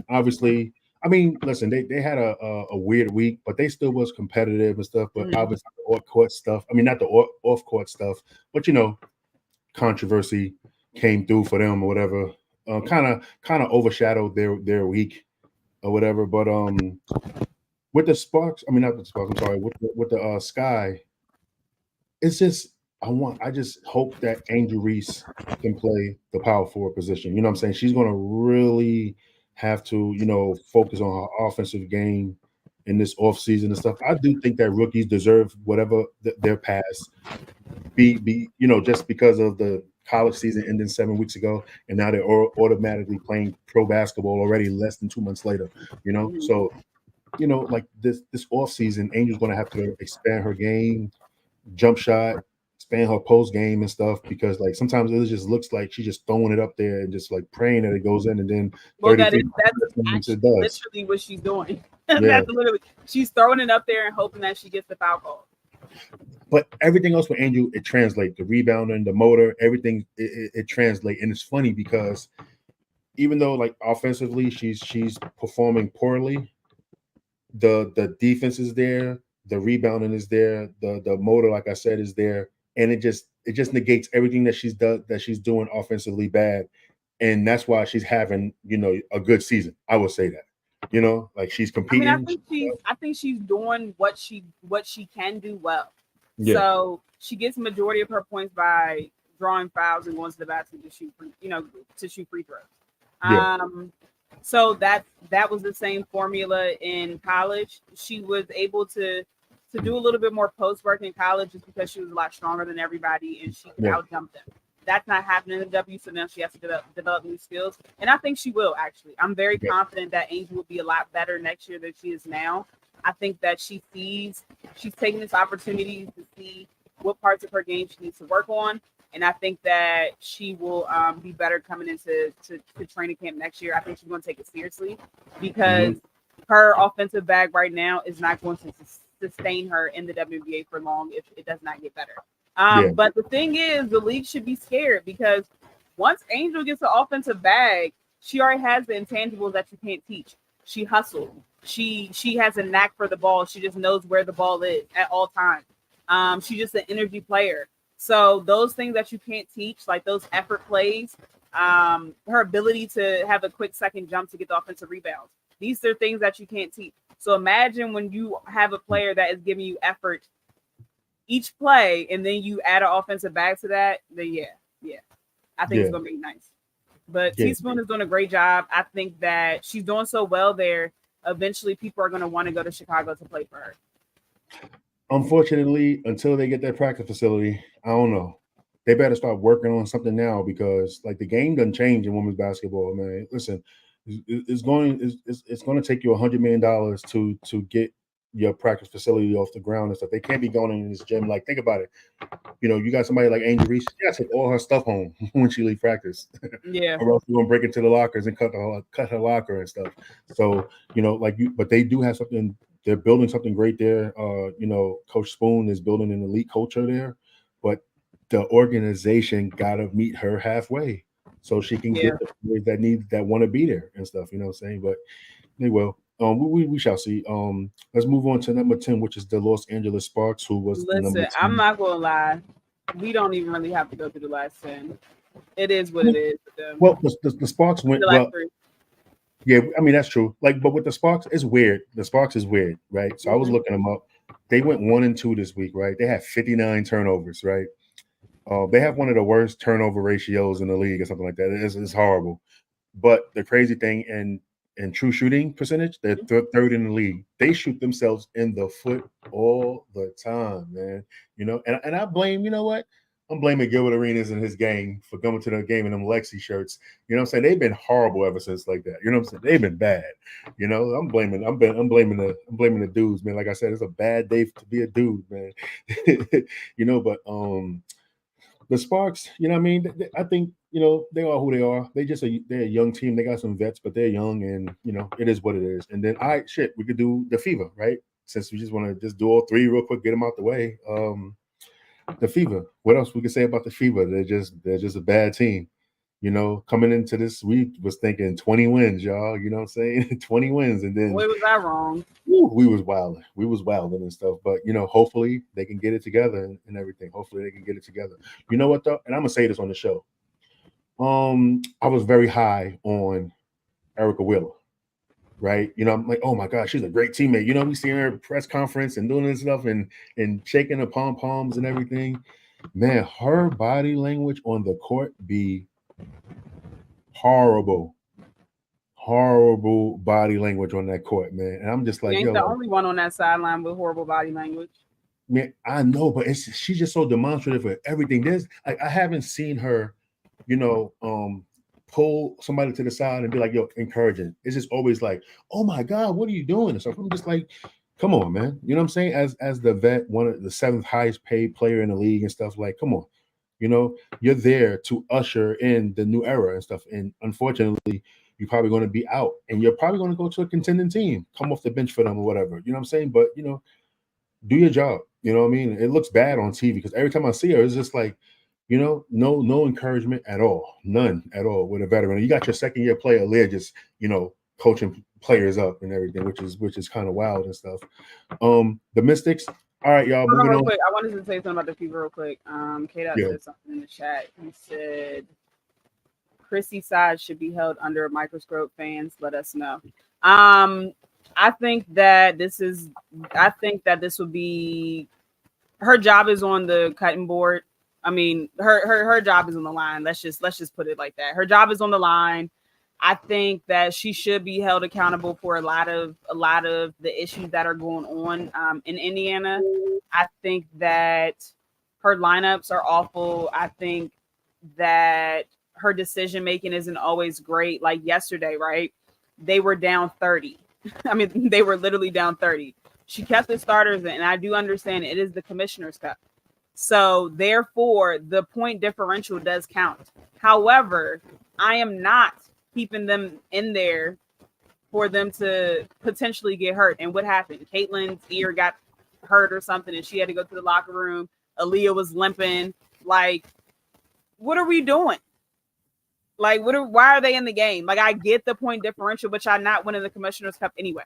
Obviously, I mean, listen, they had a weird week, but they still was competitive and stuff. But Mhm. obviously, the off court stuff. I mean, not the off court stuff, but controversy came through for them or whatever. Kind of overshadowed their week or whatever. But with the Sparks, I mean not the Sparks. I'm sorry. With the Sky, it's just I just hope that Angel Reese can play the power forward position. You know what I'm saying? She's gonna really have to, focus on her offensive game in this off season and stuff. I do think that rookies deserve whatever their pass just because of the college season ending 7 weeks ago, and now they're automatically playing pro basketball already less than 2 months later. Mhm. So like this off season, Angel's gonna have to expand her game, jump shot, expand her post game and stuff because like sometimes it just looks like she's just throwing it up there and just like praying that it goes in, and then Well, 30 that is feet that's it actually does. literally what she's doing. Yeah. That's literally she's throwing it up there and hoping that she gets the foul call. But everything else with Angel, it translates. The rebounding, the motor, everything, it translates. And it's funny because even though like offensively she's performing poorly, the defense is there, the rebounding is there, the motor, like I said, is there, and it just negates everything that she's doing offensively bad, and that's why she's having a good season. I would say that, like she's I mean, competing. I think she's doing what she can do well. Yeah, So she gets majority of her points by drawing fouls and going to the basket to shoot free throws. yeah, Um, so that was the same formula in college. She was able to do a little bit more post work in college just because she was a lot stronger than everybody and she could yeah, outjump them. That's not happening in the W, so now she has to develop new skills. And I think she will, actually. I'm very yeah, confident that Angel will be a lot better next year than she is now. I think that she's taking this opportunity to see what parts of her game she needs to work on. And I think that she will be better coming into training camp next year. I think she's going to take it seriously hmm because her offensive bag right now is not going to sustain her in the WNBA for long if it does not get better. yeah, But the thing is, the league should be scared because once Angel gets an offensive bag, she already has the intangibles that you can't teach. She hustles. She has a knack for the ball. She just knows where the ball is at all times. She's just an energy player. So those things that you can't teach, like those effort plays, her ability to have a quick second jump to get the offensive rebounds. These are things that you can't teach. So imagine when you have a player that is giving you effort each play, and then you add an offensive back to that, then yeah, I think it's yeah, gonna be nice. But yeah. Teaspoon is doing a great job. I think that she's doing so well there. Eventually, people are going to want to go to Chicago to play for her. Unfortunately, until they get that practice facility, I don't know. They better start working on something now because like the game doesn't change in women's basketball, man. Listen, it's going to take you $100 million to get your practice facility off the ground and stuff. They can't be going in this gym. Like, think about it. You got somebody like Angel Reese. She got to take all her stuff home when she leave practice, Yeah, or else you're gonna break into the lockers and cut her locker and stuff. So but they do have something. They're building something great there. Coach Spoon is building an elite culture there, but the organization got to meet her halfway so she can yeah. get the players that want to be there and stuff. You know what I'm saying? But they will. We shall see. Let's move on to number 10, which is the Los Angeles Sparks, who was the number Listen, I'm 10. not gonna lie. We don't even really have to go through the last 10. It is what it is with them. Well, the Sparks went The last well. three. Yeah, I mean that's true. Like, but with the Sparks, it's weird. The Sparks is weird, right? So I was Mhm. looking them up. They went 1-2 this week, right? They had 59 turnovers, right? They have one of the worst turnover ratios in the league, or something like that. It's horrible. But the crazy thing in true shooting percentage, they're third in the league. They shoot themselves in the foot all the time, man. And I blame, you know what? I'm blaming Gilbert Arenas and his gang for coming to the game in them Lexi shirts. You know what I'm saying? They've been horrible ever since like that. You know what I'm saying? They've been bad. I'm blaming the dudes, man. Like I said, it's a bad day to be a dude, man. But the Sparks, you know what I mean? I think, they are who they are. They're a young team. They got some vets, but they're young, and it is what it is. And then we could do the Fever, right? Since we just want to just do all three real quick, get them out the way. The Fever. What else we could say about the Fever? They're just a bad team. You know, coming into this week was thinking 20 wins, y'all. You know what I'm saying? 20 wins, and then Boy, was I wrong. we was wilding. We was wilding and stuff. But you know, hopefully they can get it together and everything. Hopefully they can get it together. You know what though? And I'm gonna say this on the show. I was very high on Erica Wheeler, right? You know, I'm like, oh my gosh, she's a great teammate. You know, we see her at press conference and doing this stuff and shaking the pom poms and everything. Man, her body language on the court be horrible, horrible body language on that court, man. And I'm just like, You ain't yo, the like, only one on that sideline with horrible body language. man, I know, but she's just so demonstrative of everything. There's like I haven't seen her, you know, pull somebody to the side and be like, yo, encouraging. It's just always like, oh my God, what are you doing? And so I'm just like, come on, man. You know what I'm saying? As the vet, one of the seventh highest paid player in the league and stuff, like, come on. You know, you're there to usher in the new era and stuff. And unfortunately, you're probably going to be out and you're probably going to go to a contending team, come off the bench for them or whatever. You know what I'm saying? But, you know, do your job. You know what I mean? It looks bad on TV because every time I see her, it's just like, you know, no encouragement at all, none at all with a veteran. You got your second year player, Leah, just you know, coaching players up and everything, which is kind of wild and stuff. The Mystics. All right, y'all. Hold on Moving real on. quick. I wanted to say something about the fever real quick. K-Dot Yeah. said something in the chat. He said Chrissy's side should be held under a microscope. Fans, let us know. I think that this would be her job is on the cutting board. I mean, her job is on the line. Let's just put it like that. Her job is on the line. I think that she should be held accountable for a lot of the issues that are going on in Indiana. I think that her lineups are awful. I think that her decision making isn't always great. Like yesterday, right? They were down 30. I mean, they were literally down 30. She kept the starters in, and I do understand it is the Commissioner's Cup. So therefore, the point differential does count. However, I am not keeping them in there for them to potentially get hurt. And what happened? Caitlin's ear got hurt or something, and she had to go to the locker room. Aaliyah was limping. Like, what are we doing? Like, why are they in the game? Like, I get the point differential, but y'all not winning the Commissioner's Cup anyway.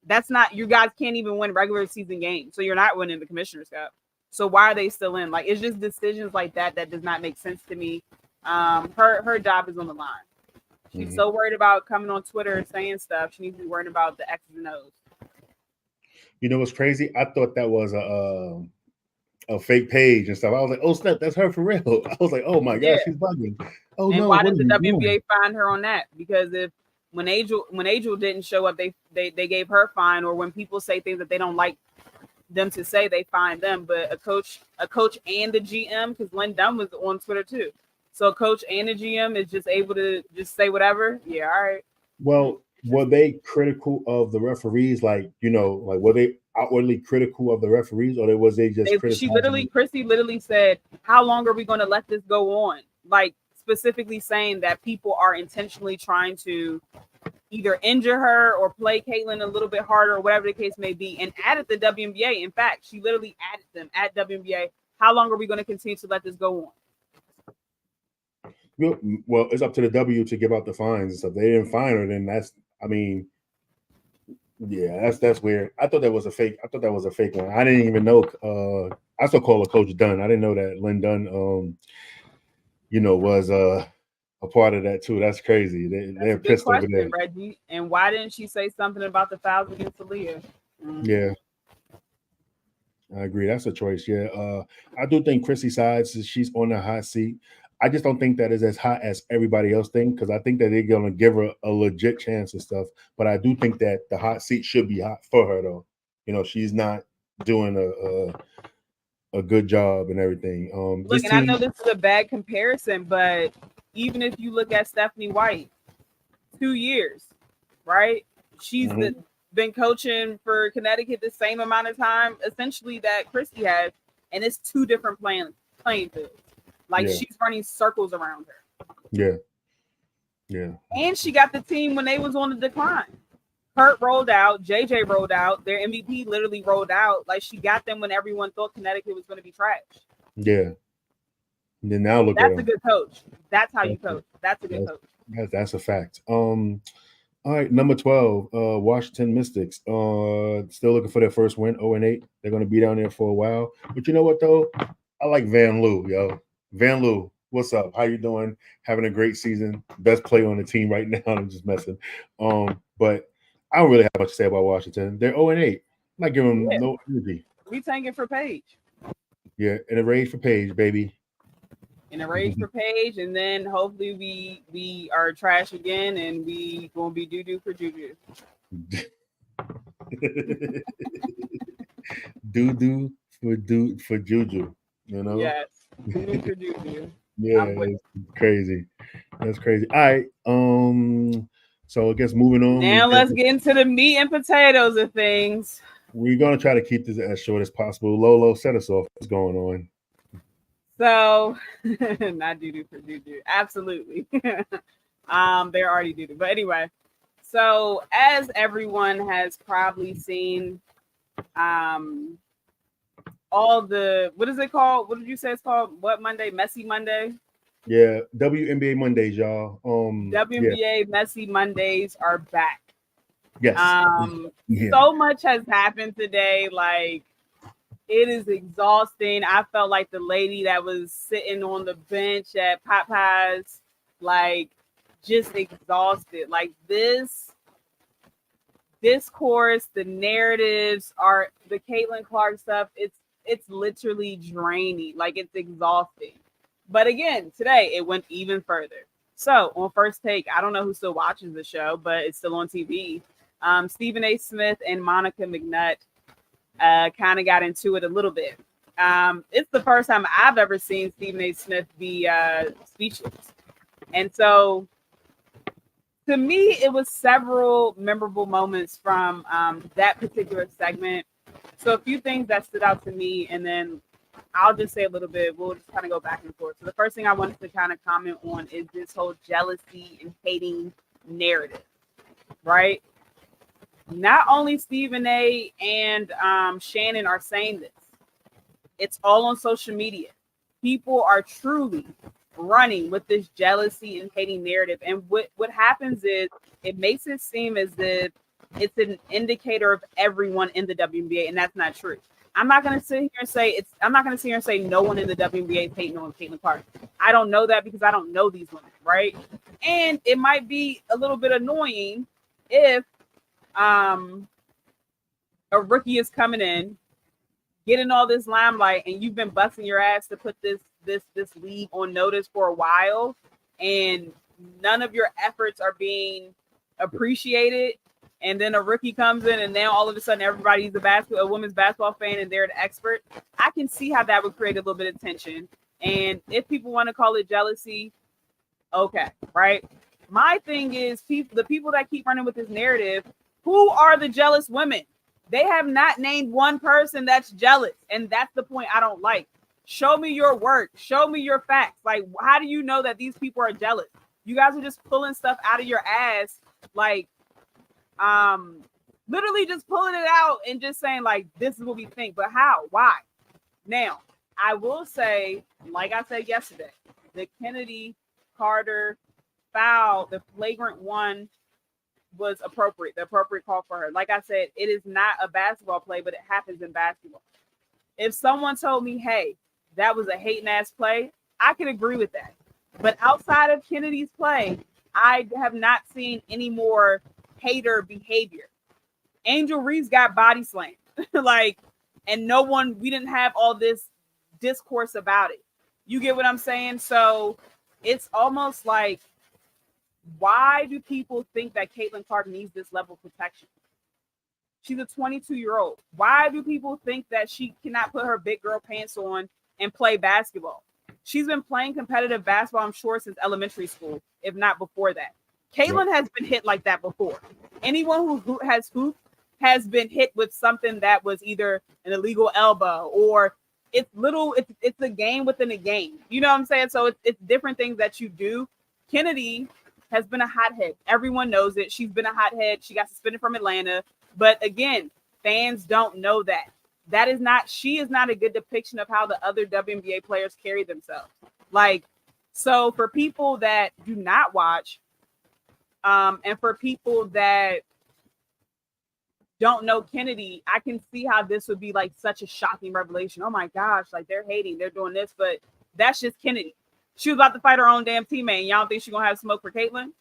That's not, you guys can't even win regular season games, so you're not winning the Commissioner's Cup. So why are they still in? Like, it's just decisions like that does not make sense to me. Her job is on the line. She's so worried about coming on Twitter and saying stuff. She needs to be worried about the X's and O's. You know what's crazy? I thought that was a fake page and stuff. I was like, oh snap, that's her for real. I was like, oh my gosh, she's bugging. Oh and no, why did the WNBA doing? find her on that? Because if when Angel didn't show up, they gave her a fine, or when people say things that they don't like them to say, they find them. But a coach and the GM, because Lynn Dunn was on Twitter too. So a coach and a GM is just able to just say whatever. Yeah, all right. Well, were they critical of the referees? Like, you know, like were they outwardly critical of the referees, or was they just criticizing? Chrissy literally said, "How long are we going to let this go on?" Like specifically saying that people are intentionally trying to either injure her or play Caitlin a little bit harder, or whatever the case may be, and added the WNBA. In fact, she literally added them at WNBA. How long are we going to continue to let this go on? Well, it's up to the W to give out the fines and stuff. They didn't fine her, then that's weird. I thought that was a fake. I thought that was a fake one. I didn't even know. I still call her Coach Dunn. I didn't know that Lynn Dunn, you know, was a part of that too. That's crazy. They're pissed over there. Reggie. And why didn't she say something about the fouls against Aaliyah? Yeah, I agree. That's a choice. Yeah, I do think Chrissy sides she's on the hot seat. I just don't think that is as hot as everybody else thinks, because I think that they're gonna give her a legit chance and stuff. But I do think that the hot seat should be hot for her, though. You know, she's not doing a good job and everything. Look, and I know this is a bad comparison, but even if you look at Stephanie White, 2 years, right? She's been coaching for Connecticut the same amount of time, essentially, that Christy has, and it's two different playing fields. Like, she's running circles around her. Yeah. And she got the team when they was on the decline. Kurt rolled out, JJ rolled out, their MVP literally rolled out. Like, she got them when everyone thought Connecticut was going to be trash. Yeah. And then now look at That's a him. good coach. That's how you That's coach. That's a good that's, coach. that's a fact. All right, number 12, Washington Mystics. Still looking for their first win, 0-8. They're gonna be down there for a while. But you know what though? I like Van Loo, yo. Van Loo, what's up? How you doing? Having a great season. Best player on the team right now. I'm just messing. But I don't really have much to say about Washington. They're 0-8. I'm not giving them Yeah, no energy. we tanking for Paige. Yeah, and a raise for Page, baby. In a rage for Paige, and then hopefully we are trash again, and we gonna be doo doo for Juju. do for Juju, you know? Yes, doo doo for Juju. Yeah, I'm with it's crazy. That's crazy. All right. So I guess moving it. on, Now let's get into the meat and potatoes of things. we're gonna try to keep this as short as possible. Lolo, set us off. What's going on? So, not doo doo for Juju. Absolutely. They're already doo doo. But anyway, so as everyone has probably seen, um, all the what is it called? What did you say it's called? What Monday? Messy Monday. Yeah, WNBA Mondays, y'all. Yeah, WNBA Messy Mondays are back. yes, Um, yeah. so much has happened today. Like it is exhausting. I felt like the lady that was sitting on the bench at Popeyes, like just exhausted. Like this discourse, the narratives are the Caitlin Clark stuff. It's literally draining. Like it's exhausting. But again, today it went even further. So on First Take, I don't know who still watches the show, but it's still on TV. Stephen A. Smith and Monica McNutt kind of got into it a little bit. It's the first time I've ever seen Stephen A. Smith be speechless. And so to me, it was several memorable moments from that particular segment. So a few things that stood out to me, and then I'll just say a little bit. We'll just kind of go back and forth. So the first thing I wanted to kind of comment on is this whole jealousy and hating narrative, right? Not only Stephen A. and Shannon are saying this, it's all on social media. People are truly running with this jealousy and hating narrative. And what happens is it makes it seem as if it's an indicator of everyone in the WNBA, and that's not true. I'm not gonna sit here and say no one in the WNBA is hating on Caitlin Clark. I don't know that because I don't know these women, right? And it might be a little bit annoying if a rookie is coming in, getting all this limelight, and you've been busting your ass to put this league on notice for a while, and none of your efforts are being appreciated. And then a rookie comes in, and now all of a sudden everybody's a women's basketball fan, and they're an expert. I can see how that would create a little bit of tension. And if people want to call it jealousy, okay, right? My thing is the people that keep running with this narrative, who are the jealous women? They have not named one person that's jealous. And that's the point I don't like. Show me your work. Show me your facts. Like, how do you know that these people are jealous? You guys are just pulling stuff out of your ass, like, literally just pulling it out and just saying, like, this is what we think. But how? Why? Now, I will say, like I said yesterday, the Kennedy Carter foul, the flagrant one, was appropriate. The appropriate call for her. Like I said, it is not a basketball play, but it happens in basketball. If someone told me, hey, that was a hating ass play, I could agree with that. But outside of Kennedy's play, I have not seen any more hater behavior. Angel Reese got body slammed. Like, and we didn't have all this discourse about it. You get what I'm saying? So it's almost like, why do people think that Caitlin Clark needs this level of protection? She's a 22-year-old. Why do people think that she cannot put her big girl pants on and play basketball? She's been playing competitive basketball, I'm sure, since elementary school, if not before that. Caitlin has been hit like that before. Anyone who has hooped has been hit with something that was either an illegal elbow or it's a game within a game. You know what I'm saying? So it's different things that you do. Kennedy has been a hothead. Everyone knows it. She's been a hothead. She got suspended from Atlanta. But again, fans don't know that. She is not a good depiction of how the other WNBA players carry themselves. Like, so for people that do not watch, and for people that don't know Kennedy, I can see how this would be like such a shocking revelation. Oh my gosh, like they're hating, they're doing this, but that's just Kennedy. She was about to fight her own damn teammate. And y'all don't think she's gonna have smoke for Caitlyn?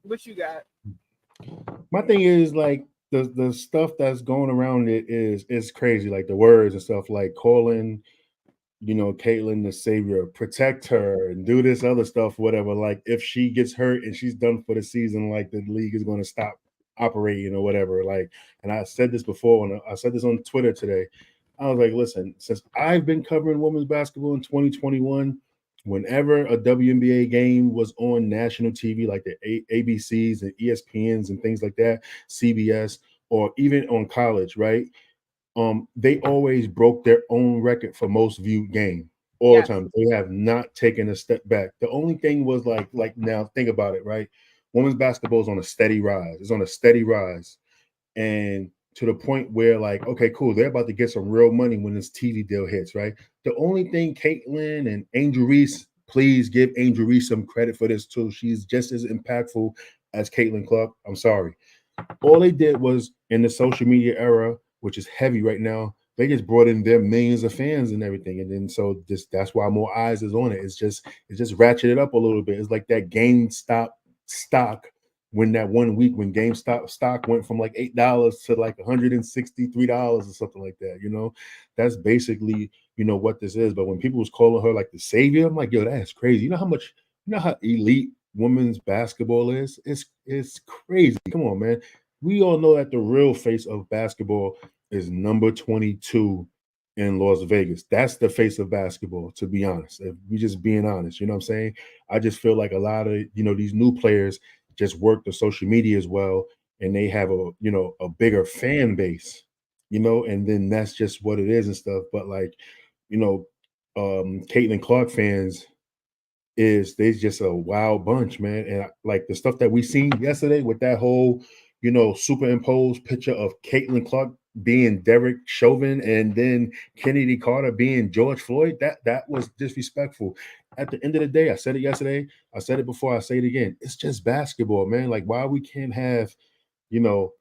What you got? My thing is like the stuff that's going around it is crazy. Like the words and stuff, like calling, Caitlyn the savior, protect her, and do this other stuff, whatever. Like if she gets hurt and she's done for the season, like the league is going to stop operating or whatever. Like, and I said this before, and I said this on Twitter today. I was like, listen, since I've been covering women's basketball in 2021, whenever a WNBA game was on national TV, like the ABCs and ESPNs and things like that, CBS, or even on college, right? They always broke their own record for most viewed game all the Yes. time. They have not taken a step back. The only thing was like now think about it, right? Women's basketball is on a steady rise. It's on a steady rise, and to the point where like, okay, cool, they're about to get some real money when this TV deal hits, right? The only thing Caitlyn and Angel Reese, please give Angel Reese some credit for this too. She's just as impactful as Caitlyn Clark. I'm sorry. All they did was in the social media era, which is heavy right now, they just brought in their millions of fans and everything. And then so this that's why more eyes is on it. It's just ratcheted up a little bit. It's like that GameStop stock when that 1 week when GameStop stock went from like $8 to like $163 or something like that. That's basically what this is. But when people was calling her like the savior, I'm like, yo, that's crazy. How elite women's basketball is? It's crazy. Come on, man. We all know that the real face of basketball is number 22 in Las Vegas. That's the face of basketball, to be honest. If we just being honest, you know what I'm saying? I just feel like a lot of, these new players just work the social media as well, and they have a bigger fan base, and then that's just what it is and stuff. But like, you know, Caitlin Clark fans is they just a wild bunch, man. And like the stuff that we seen yesterday with that whole, superimposed picture of Caitlin Clark being Derek Chauvin and then Kennedy Carter being George Floyd, that was disrespectful. At the end of the day, I said it yesterday, I said it before, I say it again. It's just basketball, man. Like why we can't have, you know,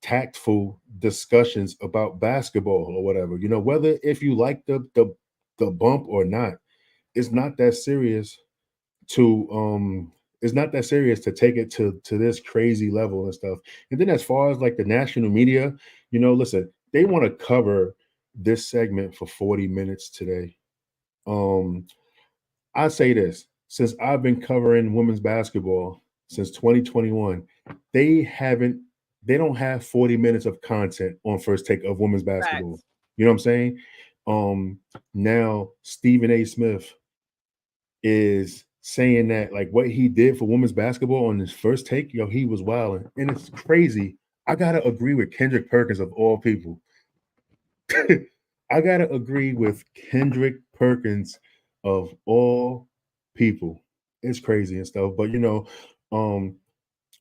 tactful discussions about basketball or whatever. Whether if you like the bump or not, it's not that serious to it's not that serious to take it to this crazy level and stuff. And then as far as like the national media, listen, they want to cover this segment for 40 minutes today. um I say this, since I've been covering women's basketball since 2021, they don't have 40 minutes of content on First Take of women's basketball. Facts. You know what I'm saying? Now Stephen A. Smith is saying that like what he did for women's basketball on his first take, he was wilding. And it's crazy. I gotta agree with Kendrick Perkins of all people. I gotta agree with Kendrick Perkins of all people. It's crazy and stuff. But um,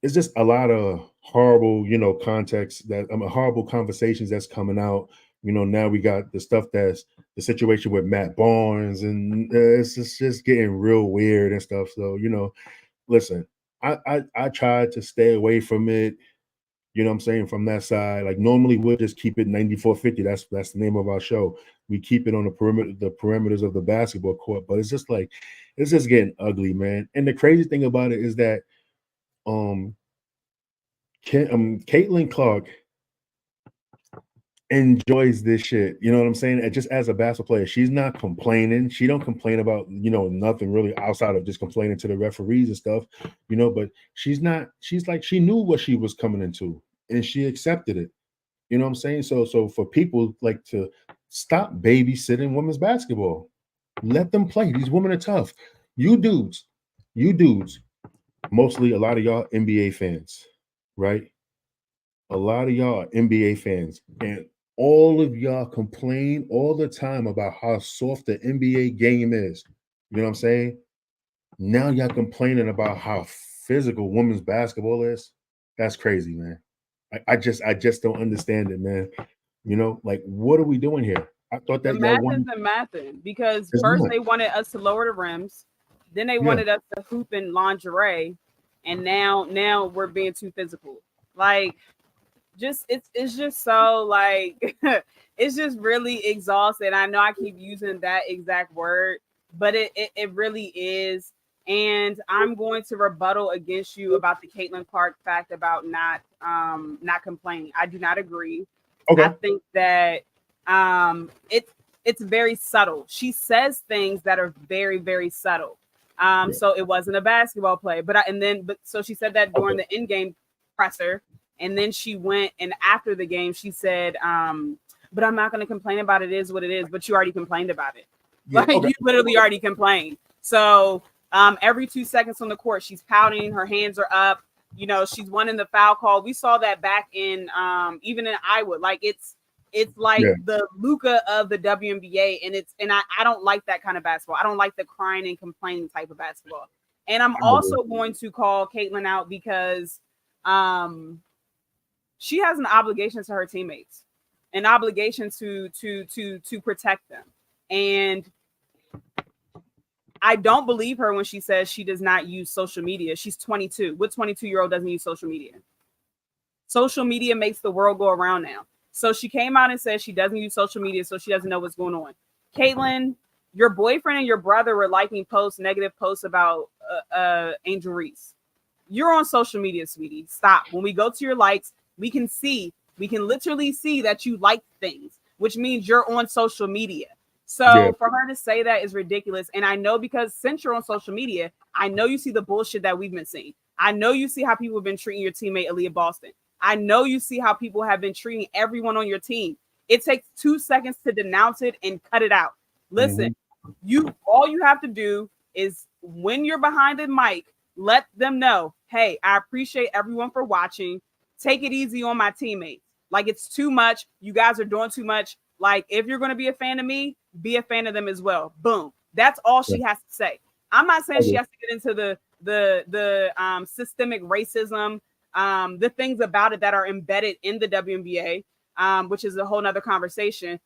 it's just a lot of horrible, context that horrible conversations that's coming out. Now we got the stuff that's the situation with Matt Barnes, and it's just getting real weird and stuff. So listen, I tried to stay away from it. You know what I'm saying, from that side. Like normally we'll just keep it 94-50. That's the name of our show. We keep it on the perimeters of the basketball court, but it's just like it's just getting ugly, man. And the crazy thing about it is that um Caitlin Clark enjoys this shit. You know what I'm saying? And just as a basketball player, she's not complaining. She don't complain about nothing really outside of just complaining to the referees and stuff. But she's not. She's like she knew what she was coming into, and she accepted it. You know what I'm saying? So for people like to stop babysitting women's basketball, let them play. These women are tough. You dudes, you dudes, mostly a lot of y'all NBA fans, right? A lot of y'all are NBA fans, and all of y'all complain all the time about how soft the NBA game is. You know what I'm saying? Now y'all complaining about how physical women's basketball is. That's crazy, man. I just don't understand it, man. Like what are we doing here? I thought The that y'all math wanted. isn't mathing because It's first not. they wanted us to lower the rims, then they Yeah. wanted us to hoop in lingerie, and now we're being too physical. Like, just it's just so like it's just really exhausted. I know I keep using that exact word, but it really is. And I'm going to rebuttal against you about the Caitlin Clark fact about not complaining. I do not agree. I Okay. think that it's very subtle. She says things that are very, very subtle. Yeah. So it wasn't a basketball play, but so she said that during Okay. the in-game presser, and then she went and after the game she said, but I'm not going to complain about it. It is what it is. But you already complained about it. Yeah. Like Okay. you literally already complained. So every 2 seconds on the court, she's pouting, her hands are up. You know, she's wanting the foul call. We saw that back in even in Iowa. Like it's like Yeah. the Luca of the WNBA, and I don't like that kind of basketball. I don't like the crying and complaining type of basketball. And I'm I agree. also going to call Caitlin out because she has an obligation to her teammates, an obligation to protect them. And I don't believe her when she says she does not use social media. She's 22. What 22-year-old doesn't use social media? Social media makes the world go around now. So she came out and said she doesn't use social media, so she doesn't know what's going on. Caitlin, your boyfriend and your brother were liking negative posts about Angel Reese. You're on social media, sweetie. Stop. When we go to your likes, we can literally see that you like things, which means you're on social media. Yeah. So for her to say that is ridiculous. And I know because since you're on social media, I know you see the bullshit that we've been seeing. I know you see how people have been treating your teammate Aaliyah Boston. I know you see how people have been treating everyone on your team. It takes 2 seconds to denounce it and cut it out. Listen, all you have to do is when you're behind the mic, let them know, hey, I appreciate everyone for watching. Take it easy on my teammates. Like, it's too much. You guys are doing too much. Like, if you're going to be a fan of me, be a fan of them as well. Boom. That's all she has to say. I'm not saying she has to get into the systemic racism, the things about it that are embedded in the WNBA, which is a whole nother conversation.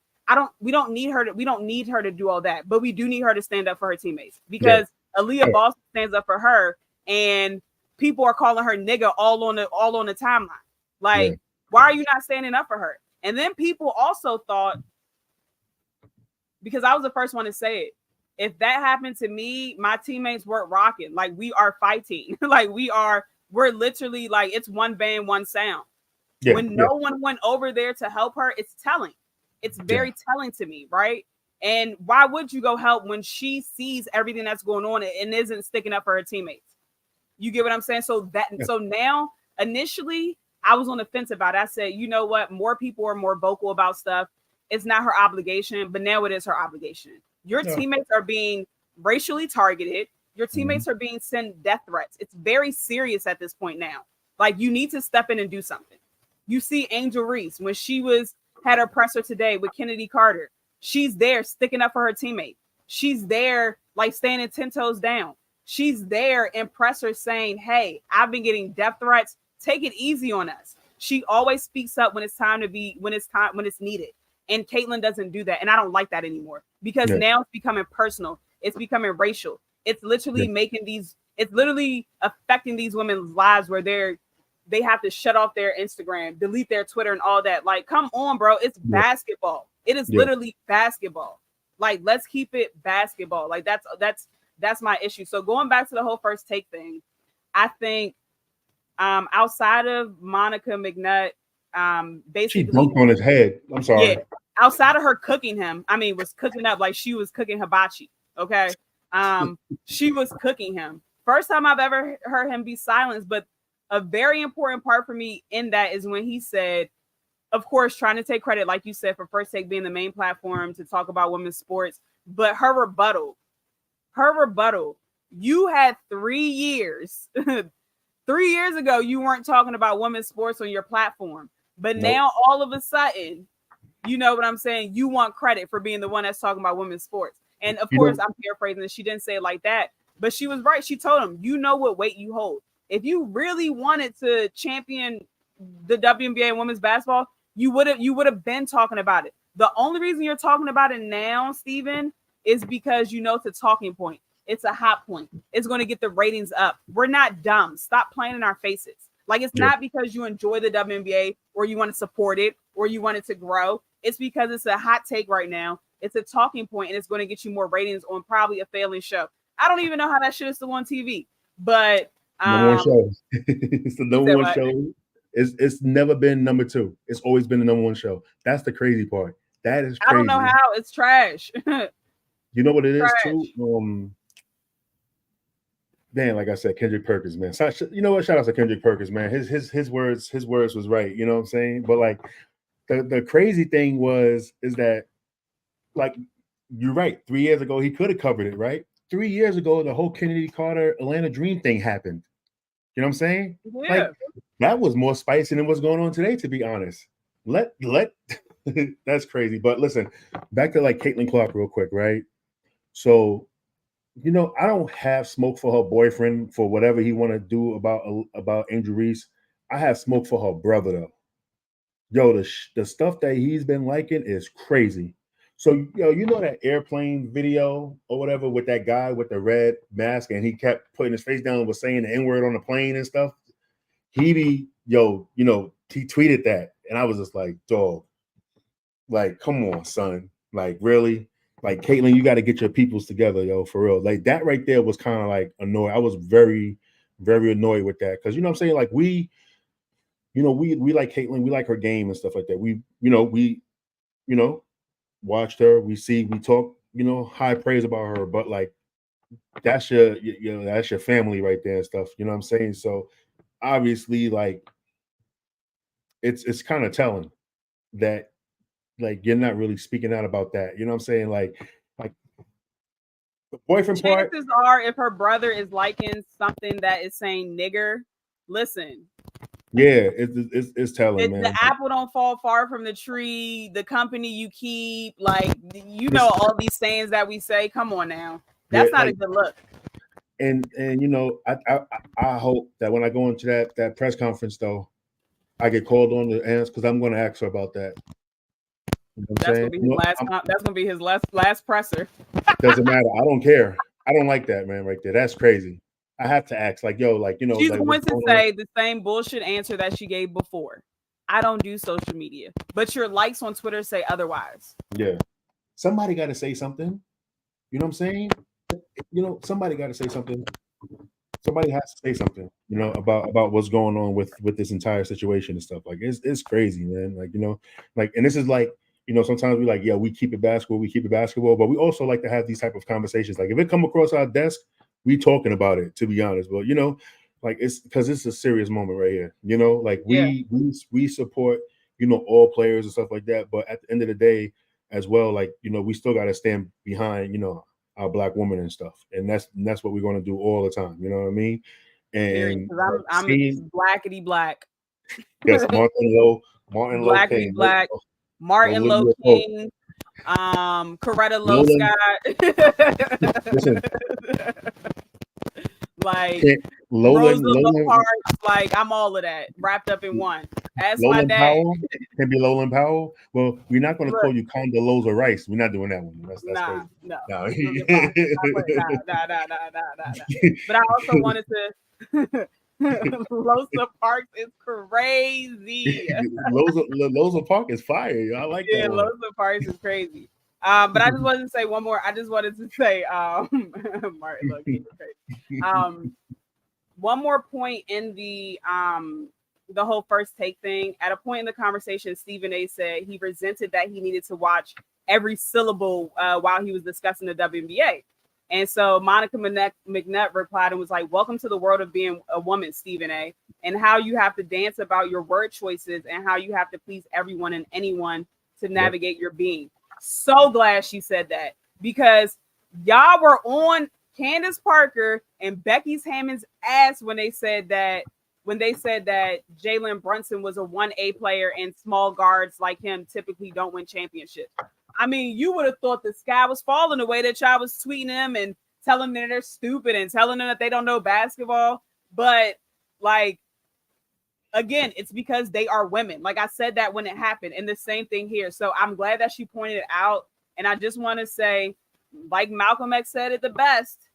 We don't need her to do all that, but we do need her to stand up for her teammates because Aaliyah Boston stands up for her, and people are calling her nigga all on the timeline. Like, why are you not standing up for her? And then people also thought, because I was the first one to say it, if that happened to me, my teammates weren't rocking. Like, we are fighting. Like, we're literally like, it's one band, one sound. Yeah, when no one went over there to help her, it's telling. It's very telling to me, right? And why would you go help when she sees everything that's going on and isn't sticking up for her teammates? You get what I'm saying? So now, initially, I was on the fence about it. I said, you know what? More people are more vocal about stuff. It's not her obligation, but now it is her obligation. Your teammates are being racially targeted. Your teammates are being sent death threats. It's very serious at this point now. Like, you need to step in and do something. You see Angel Reese, when she had her presser today with Kennedy Carter, she's there sticking up for her teammate. She's there like standing 10 toes down. She's there in presser saying, hey, I've been getting death threats. Take it easy on us. She always speaks up when it's needed. And Caitlin doesn't do that. And I don't like that anymore because now it's becoming personal. It's becoming racial. It's literally it's literally affecting these women's lives where they have to shut off their Instagram, delete their Twitter and all that. Like, come on, bro. It's basketball. It is literally basketball. Like, let's keep it basketball. Like, that's my issue. So going back to the whole first take thing, I think outside of Monica McNutt, basically she dunked on his head. I'm sorry. Yeah, outside of her cooking him, was cooking up like she was cooking hibachi. Okay, she was cooking him. First time I've ever heard him be silenced, but a very important part for me in that is when he said, of course, trying to take credit, like you said, for First Take being the main platform to talk about women's sports, but her rebuttal, you had 3 years. 3 years ago, you weren't talking about women's sports on your platform. But now all of a sudden, you know what I'm saying? You want credit for being the one that's talking about women's sports. And of course, I'm paraphrasing this. She didn't say it like that, but she was right. She told him, you know what weight you hold. If you really wanted to champion the WNBA and women's basketball, you would have been talking about it. The only reason you're talking about it now, Steven, is because you know it's a talking point. It's a hot point. It's going to get the ratings up. We're not dumb. Stop playing in our faces. Like, it's not because you enjoy the WNBA or you want to support it or you want it to grow. It's because it's a hot take right now. It's a talking point, and it's going to get you more ratings on probably a failing show. I don't even know how that shit is still on TV, but number one show. It's the number one show. It's never been number two. It's always been the number one show. That's the crazy part. That is crazy. I don't know how. It's trash. You know what it is too? Man, like I said, Kendrick Perkins, man. You know what? Shout out to Kendrick Perkins, man. His words was right. You know what I'm saying? But like the crazy thing is that, like, you're right. 3 years ago, he could have covered it, right? 3 years ago, the whole Kennedy Carter Atlanta Dream thing happened. You know what I'm saying? Yeah. Like, that was more spicy than what's going on today, to be honest. That's crazy. But listen, back to like Caitlin Clark real quick, right? So, you know, I don't have smoke for her boyfriend for whatever he want to do about Angel Reese. I have smoke for her brother though. Yo, the stuff that he's been liking is crazy. So, yo, you know that airplane video or whatever with that guy with the red mask, and he kept putting his face down and was saying the N-word on the plane and stuff. He tweeted that, and I was just like, dog, like, come on, son, like, really, like, Caitlin, you got to get your peoples together, yo, for real. Like, that right there was kind of like annoying. I was very, very annoyed with that because, you know what I'm saying, like, we like Caitlin, we like her game and stuff like that. We watched her, we talk, high praise about her, but like, that's your family right there and stuff. You know what I'm saying? So obviously, like, it's kind of telling that, like, you're not really speaking out about that. You know what I'm saying? Like the boyfriend part. Chances are, if her brother is liking something that is saying nigger, listen. Yeah, it's telling, man. The apple don't fall far from the tree. The company you keep, like, all these sayings that we say. Come on now, that's not a good look. And I hope that when I go into that press conference, though, I get called on to answer, because I'm going to ask her about that. You know that's going to be his that's going to be his last presser. Doesn't matter. I don't care. I don't like that, man. Right there, that's crazy. I have to ask, like, yo, like, she's like, going to say the same bullshit answer that she gave before. I don't do social media, but your likes on Twitter say otherwise. Yeah, somebody got to say something. You know what I'm saying? Somebody got to say something. Somebody has to say something, about what's going on with this entire situation and stuff. Like, it's crazy, man. Like, like, and this is like, sometimes we like, yeah, we keep it basketball, but we also like to have these type of conversations. Like, if it come across our desk, we talking about it, to be honest. But like, it's because it's a serious moment right here. Like, we support all players and stuff like that. But at the end of the day, as well, like, we still got to stand behind our Black woman and stuff, and that's what we're going to do all the time. You know what I mean? And I'm blackety black. Yes, Martin Low King, black, Martin Low King. Coretta Low Scott. Listen, like Rosa Parks, like, I'm all of that wrapped up in one. As my dad Powell can be Lolan Powell. Well, we're not going to call you Condoleezza Rice. We're not doing that one. That's nah. No. But I also wanted to. Rosa Parks is crazy. Rosa Parks is fire. I like that. Rosa Parks is crazy. But I just wanted to say one more. I just wanted to say, Martin Luther King is crazy. One more point in the whole first take thing. At a point in the conversation, Stephen A. said he resented that he needed to watch every syllable while he was discussing the WNBA. And so Monica McNutt replied and was like, "Welcome to the world of being a woman, Stephen A., and how you have to dance about your word choices and how you have to please everyone and anyone to navigate your being." So glad she said that, because y'all were on Candace Parker and Becky Hammond's ass when they said that Jalen Brunson was a 1A player and small guards like him typically don't win championships. I mean, you would have thought the sky was falling the way that y'all was tweeting them and telling them that they're stupid and telling them that they don't know basketball. But, like, again, it's because they are women. Like I said that when it happened, and the same thing here. So I'm glad that she pointed it out. And I just want to say, like Malcolm X said it the best,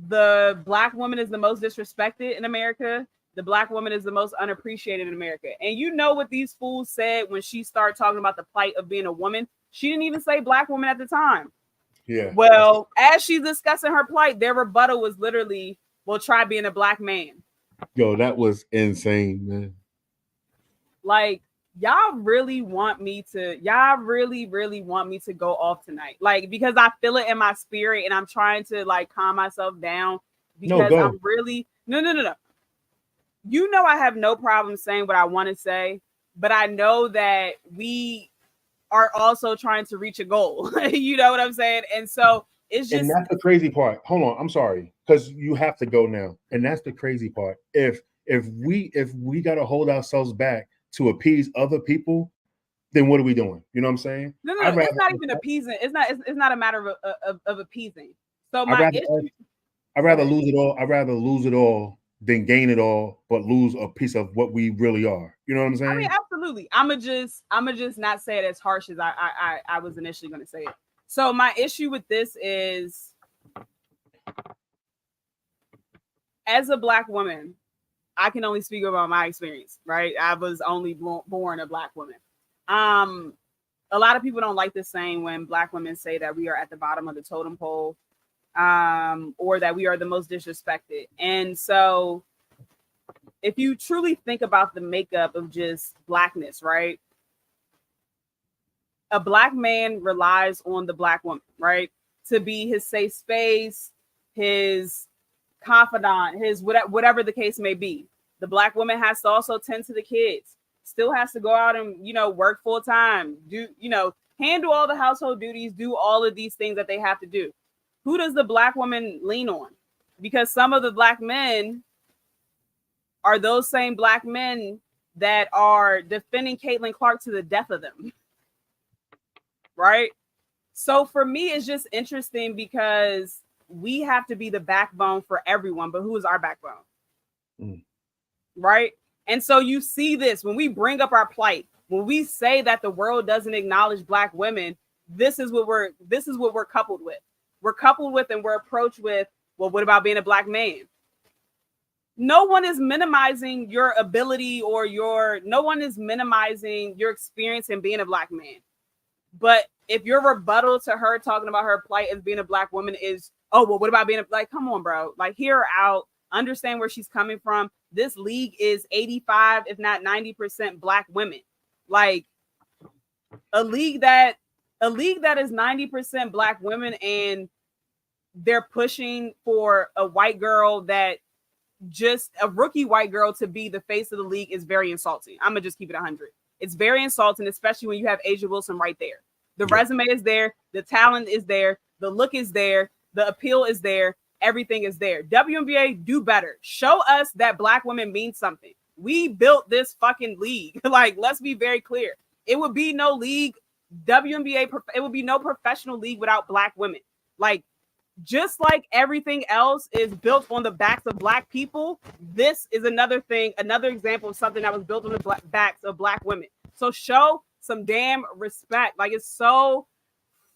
the Black woman is the most disrespected in America. The Black woman is the most unappreciated in America. And you know what these fools said when she started talking about the plight of being a woman? She didn't even say Black woman at the time. Yeah. Well, as she's discussing her plight, their rebuttal was literally, well, try being a Black man. Yo, that was insane, man. Like, y'all really want me to go off tonight. Like, because I feel it in my spirit and I'm trying to like calm myself down because I'm really no. You know, I have no problem saying what I want to say, but I know that we are also trying to reach a goal. You know what I'm saying? And so it's just, and that's the crazy part. Hold on, I'm sorry, because you have to go now. And that's the crazy part. If we gotta hold ourselves back to appease other people, then what are we doing? You know what I'm saying? No, it's not even appeasing. It's not a matter of appeasing. So I'd rather lose it all. I'd rather lose it all than gain it all, but lose a piece of what we really are. You know what I'm saying? I mean, absolutely. I'ma just not say it as harsh as I was initially going to say it. So my issue with this is, as a Black woman, I can only speak about my experience, right? I was only born a Black woman. A lot of people don't like this saying when Black women say that we are at the bottom of the totem pole, or that we are the most disrespected. And so if you truly think about the makeup of just Blackness, right? A Black man relies on the Black woman, right? To be his safe space, his confidant, his whatever the case may be. The Black woman has to also tend to the kids, still has to go out and, work full time, handle all the household duties, do all of these things that they have to do. Who does the Black woman lean on? Because some of the Black men are those same Black men that are defending Caitlin Clark to the death of them. Right? So for me, it's just interesting because we have to be the backbone for everyone, but who is our backbone? Right? And so you see this when we bring up our plight, when we say that the world doesn't acknowledge Black women, this is what we're coupled with. We're coupled with and we're approached with, well, what about being a Black man? No one is minimizing your ability no one is minimizing your experience in being a Black man. But if your rebuttal to her talking about her plight as being a Black woman is, oh, well, what about being come on, bro, like hear her out, understand where she's coming from. This league is 85, if not 90% Black women. Like a league that is 90% Black women, and they're pushing for a white girl that just a rookie white girl to be the face of the league is very insulting. I'm gonna just keep it 100. It's very insulting, especially when you have Asia Wilson right there. The resume is there, the talent is there, the look is there, the appeal is there, everything is there. WNBA, do better. Show us that Black women mean something. We built this fucking league. Like, let's be very clear. It would be no league, WNBA, it would be no professional league without Black women. Like, just like everything else is built on the backs of Black people, this is another example of something that was built on the backs of Black women. So show some damn respect. Like, it's so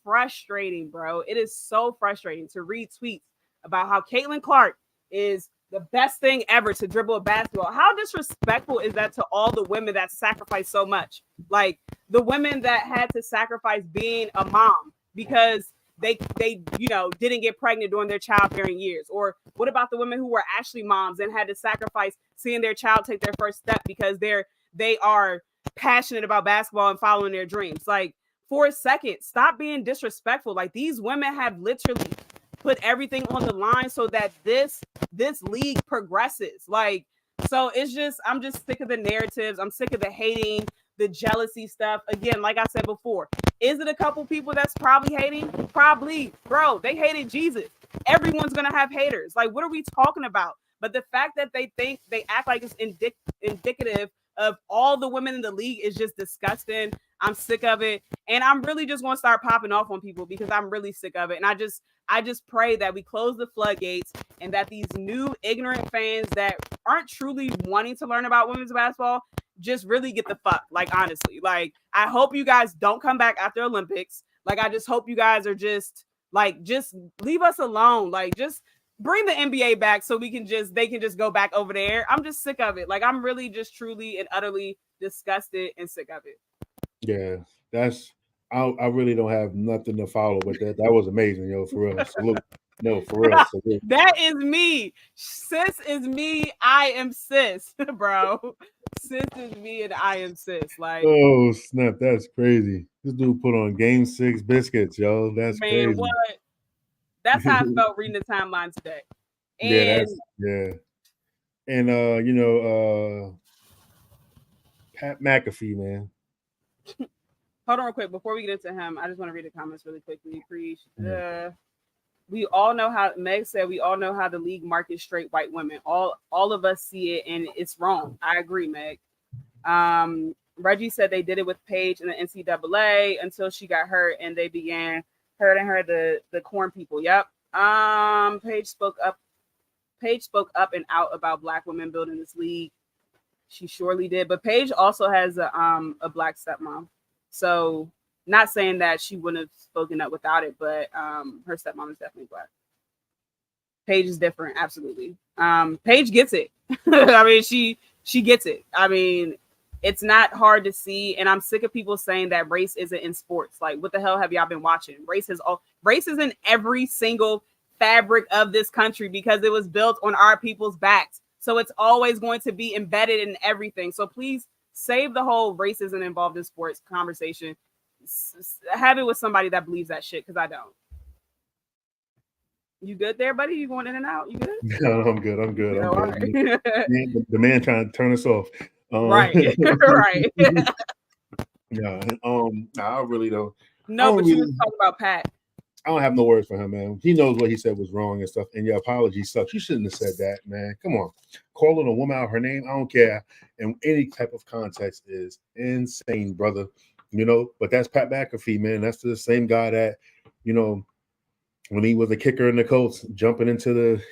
frustrating, bro. It is so frustrating to read tweets about how Caitlin Clark is the best thing ever to dribble a basketball. How disrespectful is that to all the women that sacrificed so much? Like the women that had to sacrifice being a mom because they didn't get pregnant during their childbearing years. Or what about the women who were actually moms and had to sacrifice seeing their child take their first step because they are passionate about basketball and following their dreams? Like, for a second, stop being disrespectful. Like, these women have literally put everything on the line so that this league progresses. Like, so it's just, I'm just sick of the narratives. I'm sick of the hating, the jealousy stuff. Again, like I said before, is it a couple people that's probably hating? Probably. Bro, they hated Jesus. Everyone's going to have haters. Like, what are we talking about? But the fact that they act like it's indicative of all the women in the league is just disgusting. I'm sick of it. And I'm really just going to start popping off on people because I'm really sick of it. And I just pray that we close the floodgates and that these new ignorant fans that aren't truly wanting to learn about women's basketball just really get the fuck. Like, honestly, like, I hope you guys don't come back after Olympics. Like, I just hope you guys are just leave us alone. Like, just bring the NBA back so they can just go back over there. I'm just sick of it. Like, I'm really just truly and utterly disgusted and sick of it. Yeah, I really don't have nothing to follow, but that was amazing, yo, for real. Salute. No, for real. Salute. That is me. Sis is me. I am sis, bro. Sis is me and I am sis. Like, oh snap, that's crazy. This dude put on Game 6 biscuits, yo. That's man, crazy. what? That's how I felt reading the timeline today. And And Pat McAfee, man. Hold on real quick. Before we get into him, I just want to read the comments really quickly. We all know how Meg said we all know how the league markets straight white women. All of us see it and it's wrong. I agree, Meg. Reggie said they did it with Paige in the NCAA until she got hurt and they began hurting her the corn people. Yep. Paige spoke up and out about black women building this league. She surely did. But Paige also has a black stepmom. So not saying that she wouldn't have spoken up without it, but her stepmom is definitely black. Paige is different, absolutely. Paige gets it. I mean, she gets it. I mean, it's not hard to see, and I'm sick of people saying that race isn't in sports. Like, what the hell have y'all been watching? Race is in every single fabric of this country because it was built on our people's backs. So it's always going to be embedded in everything. So please save the whole race isn't involved in sports conversation. Have it with somebody that believes that shit, because I don't. You good there, buddy? You going in and out? You good? No, I'm good. I'm good. The man trying to turn us off. Right. Right. Yeah. I really don't. No, but you was talking about Pat. I don't have no words for him, man. He knows what he said was wrong and stuff. And your apology sucks. You shouldn't have said that, man. Come on. Calling a woman out her name, I don't care. In any type of context is insane, brother. You know, but that's Pat McAfee, man. That's the same guy that, you know, when he was a kicker in the Colts, jumping into the,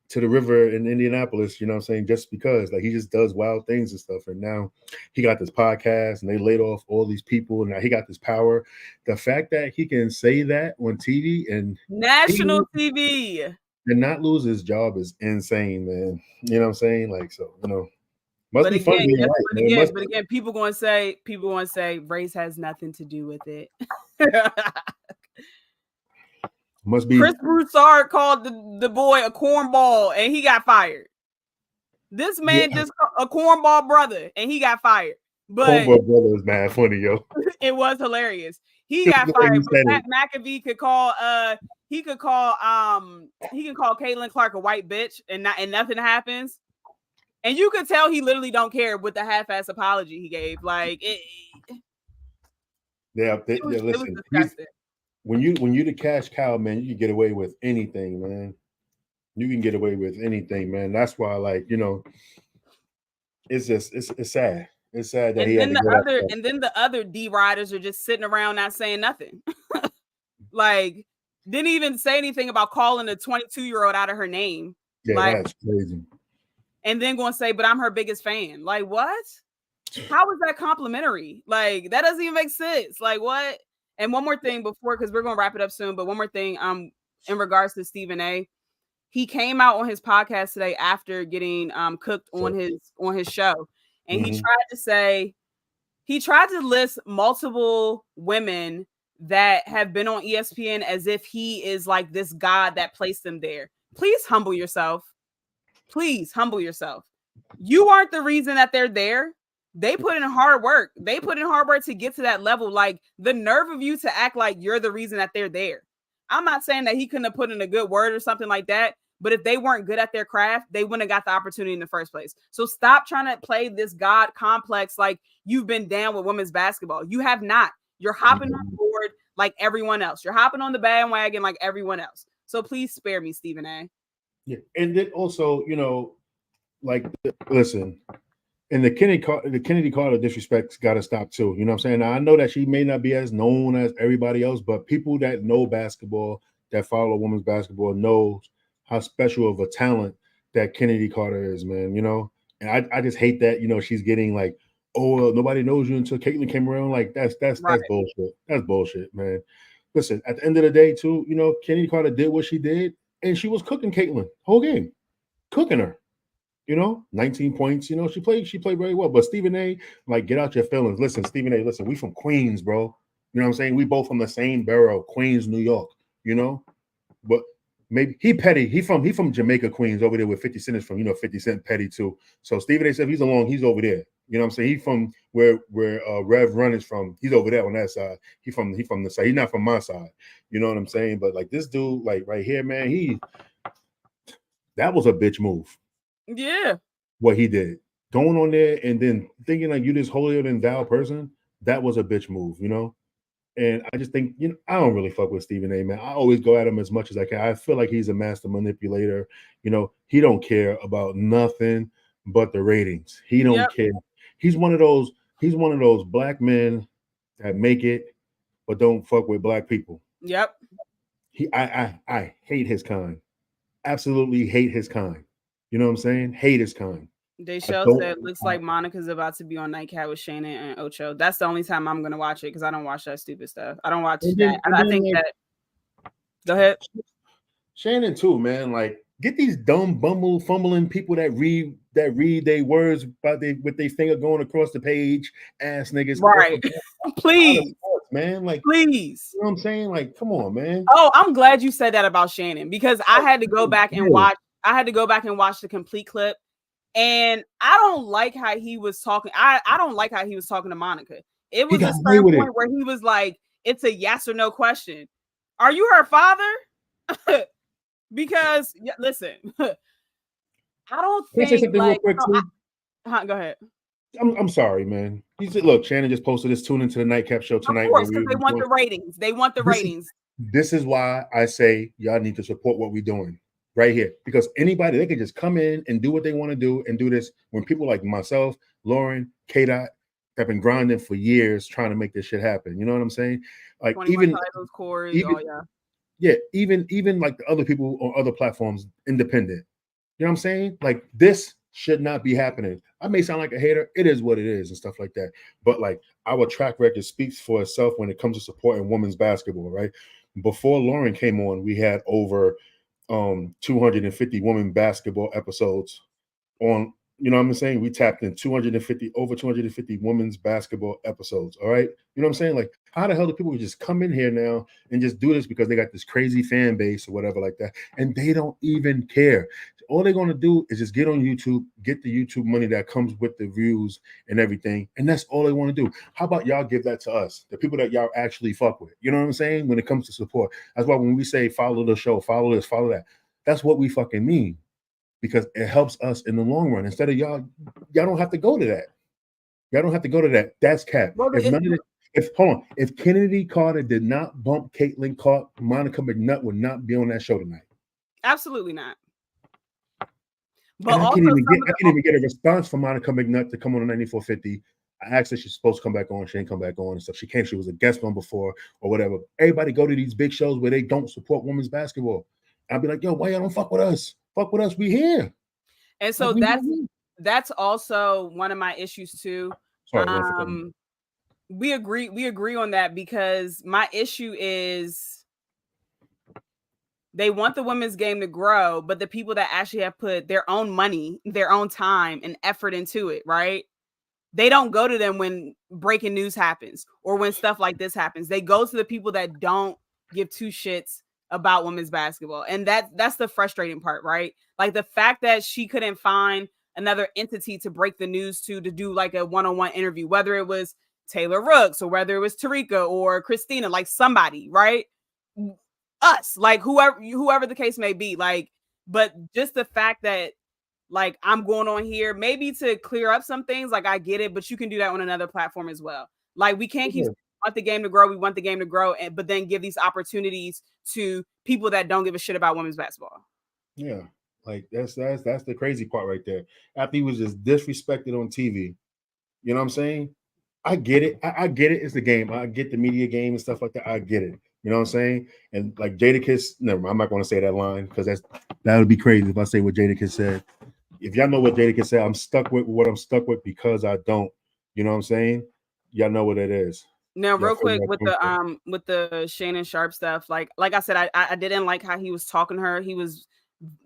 to the river in Indianapolis, you know what I'm saying? Just because, like, he just does wild things and stuff. And now he got this podcast and they laid off all these people. And now he got this power. The fact that he can say that on TV and national TV and not lose his job is insane, man. You know what I'm saying? Like, so, must be fun being white. But again, people going to say race has nothing to do with it. Must be. Chris Broussard called the boy a cornball and he got fired. This man just a cornball brother and he got fired. But cornball brother is mad funny, yo. It was hilarious. He got fired. But Pat McAfee could call he can call Caitlin Clark a white bitch and nothing happens. And you could tell he literally don't care with the half-ass apology he gave. Like listen. When you the cash cow, man, you can get away with anything, man. You can get away with anything, man. That's why, like, it's just it's sad. It's sad that and then the other D riders are just sitting around not saying nothing. Like, didn't even say anything about calling a 22-year-old out of her name. Yeah, like, that's crazy. And then going to say, but I'm her biggest fan. Like, what? How is that complimentary? Like, that doesn't even make sense. Like, what? And one more thing because we're going to wrap it up soon, but one more thing in regards to Stephen A. He came out on his podcast today after getting cooked on his show. And he tried to list multiple women that have been on ESPN as if he is like this god that placed them there. Please humble yourself. Please humble yourself. You aren't the reason that they're there. They put in hard work. They put in hard work to get to that level. Like, the nerve of you to act like you're the reason that they're there. I'm not saying that he couldn't have put in a good word or something like that, but if they weren't good at their craft, they wouldn't have got the opportunity in the first place. So stop trying to play this God complex like you've been down with women's basketball. You have not. You're hopping on board like everyone else. You're hopping on the bandwagon like everyone else. So please spare me, Stephen A. Yeah, and then also, like, listen, And the Kennedy Carter disrespect's got to stop too. You know what I'm saying? Now, I know that she may not be as known as everybody else, but people that know basketball, that follow women's basketball, knows how special of a talent that Kennedy Carter is, man. You know, and I just hate that. You know, she's getting like, oh, well, nobody knows you until Caitlyn came around. Like Right. that's bullshit. That's bullshit, man. Listen, at the end of the day, too, you know, Kennedy Carter did what she did, and she was cooking Caitlyn whole game, cooking her. You know, 19 points. You know, she played very well. But Stephen A, like, get out your feelings. Listen, Stephen A, listen, we from Queens, bro. You know what I'm saying? We both from the same borough, Queens, New York. You know, but maybe he petty. He from Jamaica, Queens, over there where 50 Cent is from. You know, 50 Cent petty too. So Stephen A said if he's along, he's over there. You know what I'm saying? He from where Rev Run is from. He's over there on that side. He from the side. He's not from my side. You know what I'm saying? But like this dude, like right here, man, that was a bitch move. Yeah. What he did, going on there and then thinking like you this holier than thou person, that was a bitch move, you know. And I just think, you know, I don't really fuck with Stephen A, man. I always go at him as much as I can. I feel like he's a master manipulator. You know, he don't care about nothing but the ratings. He don't Yep. care. He's one of those. He's one of those black men that make it, but don't fuck with black people. Yep. I hate his kind. Absolutely hate his kind. You know what I'm saying? Hate his kind. I Deshelle don't. said, looks like Monica's about to be on Nightcat with Shannon and Ocho. That's the only time I'm going to watch it because I don't watch that stupid stuff. I don't watch And that. then, and I then think like that. Go ahead. Shannon too, man. Like, get these dumb fumbling people that read their words with their finger going across the page, ass niggas off Right. the out of Please. sports, man. Like, Please. you know what I'm saying? Like, come on, man. Oh, I'm glad you said that about Shannon because I had to go back and Yeah. watch. I had to go back and watch the complete clip. And I don't like how he was talking. I don't like how he was talking to Monica. It He was a got away certain with it. point where he was like, it's a yes or no question. Are you her father? Because listen, I don't Can I say think something real like quick too? go ahead. I'm sorry, man. He said, look, Shannon just posted this tune into the nightcap show Of tonight where course, we because they want the ratings. They want the ratings. this is why I say y'all need to support what we're doing right here. Because anybody, they can just come in and do what they want to do and do this when people like myself, Lauren, K-Dot, have been grinding for years trying to make this shit happen. You know what I'm saying? Like 21 titles, Corey. even Oh yeah. yeah, even like the other people on other platforms, independent. You know what I'm saying? Like this should not be happening. I may sound like a hater. It is what it is and stuff like that. But like our track record speaks for itself when it comes to supporting women's basketball, right? Before Lauren came on, we had over 250 women basketball episodes on, you know what I'm saying? We tapped in 250 women's basketball episodes. All right. You know what I'm saying? Like, how the hell do people just come in here now and just do this because they got this crazy fan base or whatever like that? And they don't even care. All they're gonna do is just get on YouTube, get the YouTube money that comes with the views and everything. And that's all they want to do. How about y'all give that to us, the people that y'all actually fuck with? You know what I'm saying? When it comes to support. That's why when we say follow the show, follow this, follow that, that's what we fucking mean. Because it helps us in the long run. Instead of y'all don't have to go to that. Y'all don't have to go to that. That's cap. Well, If none of it, if hold on, if Kennedy Carter did not bump Caitlyn Clark, Monica McNutt would not be on that show tonight. absolutely not. But And I also can't even get a response from Monica McNutt to come on 9450. I asked her she's supposed to come back on. She ain't come back on and stuff. She came. She was a guest on before or whatever. Everybody go to these big shows where they don't support women's basketball. I'll be like, yo, why y'all don't fuck with us? Fuck with us. We here. and so Like, that's also one of my issues too. Sorry, we agree on that because my issue is they want the women's game to grow, but the people that actually have put their own money, their own time and effort into it, right? They don't go to them when breaking news happens or when stuff like this happens. They go to the people that don't give two shits about women's basketball. And that's the frustrating part, right? Like the fact that she couldn't find another entity to break the news to do like a one-on-one interview, whether it was Taylor Rooks or whether it was Tarika or Christina, like somebody, right? Us, like whoever the case may be, like, but just the fact that like I'm going on here maybe to clear up some things, like I get it, but you can do that on another platform as well. Like we can't keep want the game to grow, we want the game to grow, and but then give these opportunities to people that don't give a shit about women's basketball. Yeah. Like that's the crazy part right there. After he was just disrespected on TV, you know what I'm saying? I get it. I get it. It's the game. I get the media game and stuff like that. I get it. You know what I'm saying? And like Jadakiss, never mind, I'm not going to say that line because that would be crazy if I say what Jadakiss said. If y'all know what Jadakiss said, I'm stuck with what I'm stuck with because I don't. You know what I'm saying? Y'all know what it is. Now, Y'all real feel quick my tune. with the Shannon Sharp stuff, like I said, I didn't like how he was talking to her. He was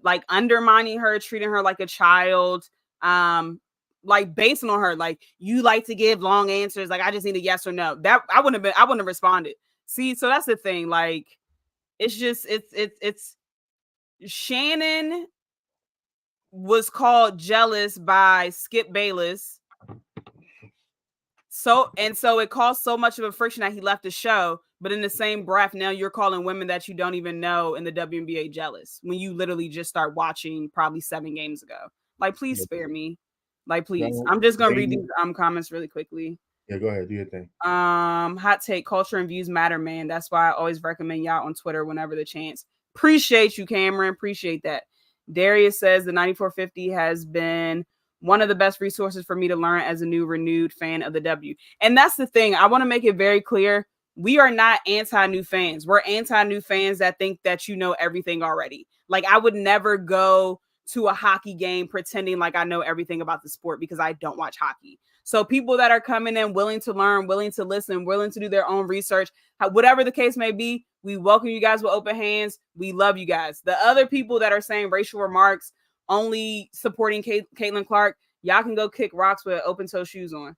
like undermining her, treating her like a child, like basing on her, like you like to give long answers. Like I just need a yes or no. That I wouldn't have responded. See, so that's the thing. Like it's just it's Shannon was called jealous by Skip Bayless. So it caused so much of a friction that he left the show. But in the same breath, now you're calling women that you don't even know in the WNBA jealous when you literally just start watching probably 7 games ago. Like, please spare me. Like, please. I'm just gonna read these comments really quickly. Yeah, go ahead, do your thing. Hot take: culture and views matter, man. That's why I always recommend y'all on Twitter whenever the chance. Appreciate you, Cameron. Appreciate that. Darius says the 9450 has been one of the best resources for me to learn as a new renewed fan of the W. And that's the thing. I want to make it very clear. We are not anti-new fans. We're anti-new fans that think that you know everything already. Like I would never go to a hockey game pretending like I know everything about the sport because I don't watch hockey. So people that are coming in willing to learn, willing to listen, willing to do their own research, whatever the case may be, we welcome you guys with open hands. We love you guys. The other people that are saying racial remarks, only supporting Caitlin Clark, y'all can go kick rocks with open toe shoes on.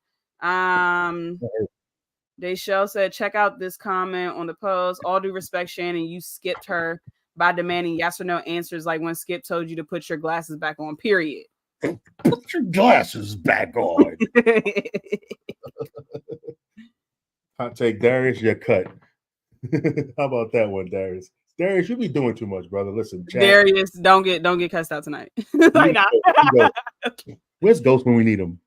Deshell said, check out this comment on the post. All due respect, Shannon, you skipped her by demanding yes or no answers like when Skip told you to put your glasses back on, period. Put your glasses back on. Hot take, Darius, you're cut. How about that one, Darius? Darius, you be doing too much, brother. Listen, chat. Darius, don't get cussed out tonight. Like, nah. Where's Ghost when we need him?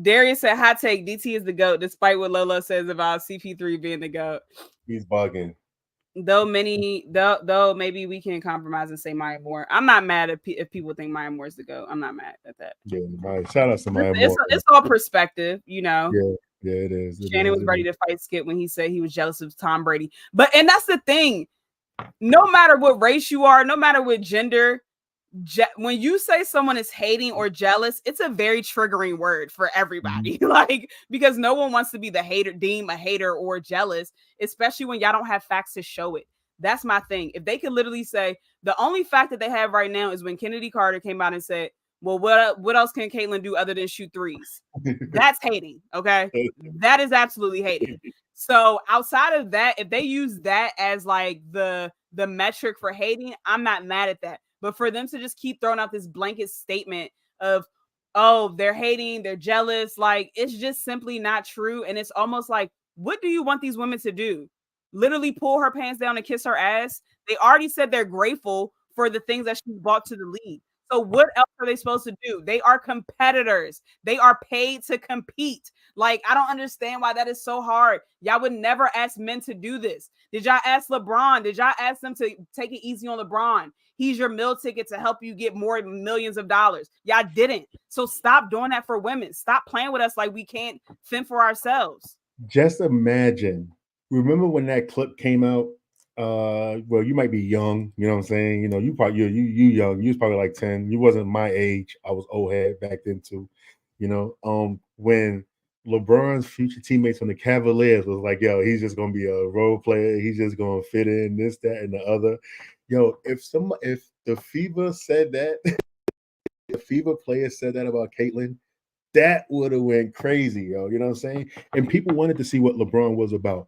Darius said, hot take, DT is the GOAT, despite what Lolo says about CP3 being the GOAT. He's bugging. Though maybe we can compromise and say Maya Moore. I'm not mad if people think Maya Moore is the GOAT. I'm not mad at that. Yeah, nice. Shout out to Maya Moore. It's all perspective, you know. Yeah, it is. Shannon was ready to fight Skip when he said he was jealous of Tom Brady. And that's the thing. No matter what race you are, no matter what gender, when you say someone is hating or jealous, it's a very triggering word for everybody. Like, because no one wants to be deemed a hater or jealous, especially when y'all don't have facts to show it. That's my thing. If they could literally say the only fact that they have right now is when Kennedy Carter came out and said, well, what else can Caitlin do other than shoot threes? That's hating. Okay. That is absolutely hating. So outside of that, if they use that as like the metric for hating, I'm not mad at that. But for them to just keep throwing out this blanket statement of, oh, they're hating, they're jealous, like it's just simply not true. And it's almost like, what do you want these women to do? Literally pull her pants down and kiss her ass? They already said they're grateful for the things that she brought to the league. So what else are they supposed to do? They are competitors. They are paid to compete. Like, I don't understand why that is so hard. Y'all would never ask men to do this. Did y'all ask LeBron? Did y'all ask them to take it easy on LeBron? He's your meal ticket to help you get more millions of dollars. Y'all didn't. So stop doing that for women. Stop playing with us like we can't fend for ourselves. Just imagine. Remember when that clip came out? Well, you might be young, you know what I'm saying? You know, you young, you was probably like 10. You wasn't my age. I was old head back then too. You know, when LeBron's future teammates on the Cavaliers was like, yo, he's just gonna be a role player, he's just gonna fit in this, that, and the other. Yo, if the FIBA said that, the FIBA player said that about Caitlin, that would have went crazy, yo. You know what I'm saying? And people wanted to see what LeBron was about.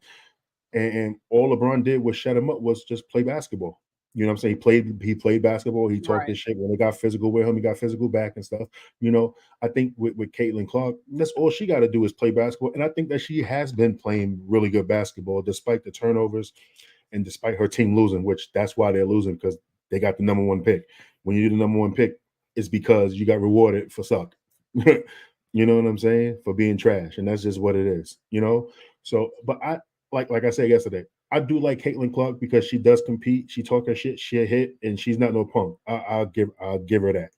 And all LeBron did was shut him up, was just play basketball. You know what I'm saying? He played basketball. He talked his shit. When they got physical with him, he got physical back and stuff. You know, I think with Caitlin Clark, that's all she got to do is play basketball. And I think that she has been playing really good basketball despite the turnovers and despite her team losing, which that's why they're losing, because they got the number one pick. When you do the number one pick, it's because you got rewarded for suck. You know what I'm saying? For being trash. And that's just what it is, you know? So, but like I said yesterday, I do like Caitlin Clark because she does compete. She talk her shit, she hit, and she's not no punk. I'll give her that.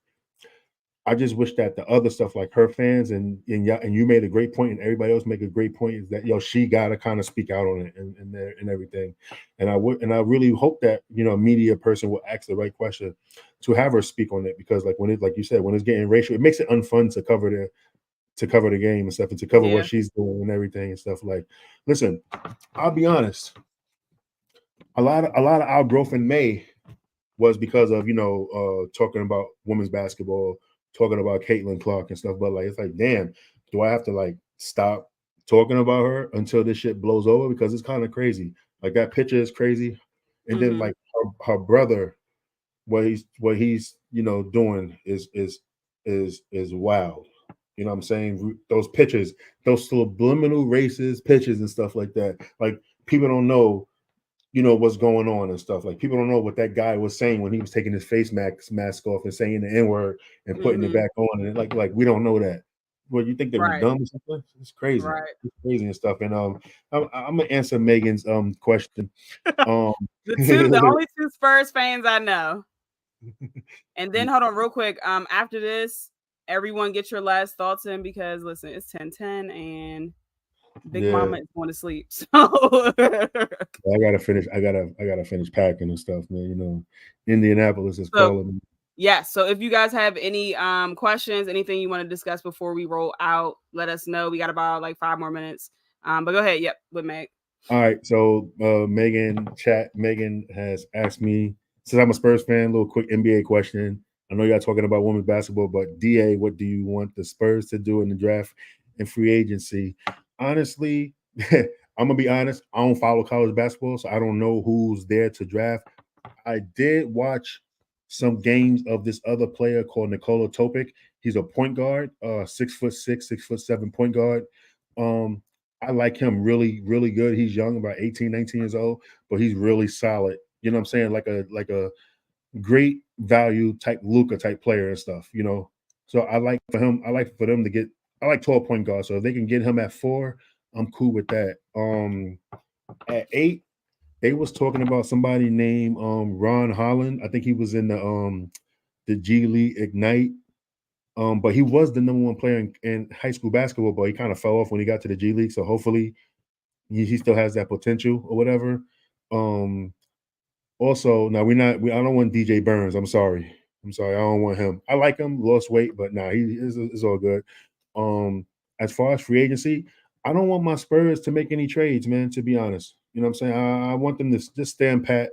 I just wish that the other stuff like her fans and you made a great point and everybody else make a great point is that she gotta kind of speak out on it and everything. And I really hope that a media person will ask the right question to have her speak on it because like you said when it's getting racial it makes it unfun to cover the game and stuff and to cover what Yeah. she's doing and everything and stuff like. Listen, I'll be honest. A lot of our growth in May was because of talking about women's basketball, talking about Caitlin Clark and stuff. But like, it's like, damn, do I have to like stop talking about her until this shit blows over? Because it's kind of crazy. Like that picture is crazy, and then Mm-hmm. like her brother, what he's doing is wild. You know what I'm saying? Those pictures, those subliminal racist pictures and stuff like that. Like people don't know what's going on and stuff. Like people don't know what that guy was saying when he was taking his face mask off and saying the N-word and putting it Mm-hmm. back on. And like we don't know that. Well, you think that we Right. dumb or something? It's crazy. Right. It's crazy and stuff. And I'm gonna answer Megan's question. Um The only two Spurs fans I know. And then hold on real quick. After this, everyone get your last thoughts in because listen, it's 10:10 and Big yeah, Mama is going to sleep. So I gotta finish packing and stuff, man. Indianapolis is so calling me. yeah. So if you guys have any questions, anything you want to discuss before we roll out, let us know. We got about like 5 more minutes. But go ahead. Yep, with Meg. All right, so Megan has asked me since I'm a Spurs fan, a little quick NBA question. I know y'all talking about women's basketball, but DA, what do you want the Spurs to do in the draft and free agency? Honestly, I'm gonna be honest. I don't follow college basketball, so I don't know who's there to draft. I did watch some games of this other player called Nikola Topic. He's a point guard, 6'6", 6'7" point guard. Um, I like him really, really good. He's young, about 18, 19 years old, but he's really solid. You know what I'm saying? Like a great value type Luca type player and stuff. So I like for them to get I like 12 point guard. So if they can get him at 4, I'm cool with that. At 8, they was talking about somebody named Ron Holland. I think he was in the G League Ignite. But he was the number one player in high school basketball, but he kind of fell off when he got to the G League. So hopefully he still has that potential or whatever. Um, Also, now I don't want DJ Burns. I'm sorry. I don't want him. I like him, lost weight, but nah, he is all good. Um, as far as free agency, I don't want my Spurs to make any trades, man, to be honest. You know what I'm saying? I want them to just stand pat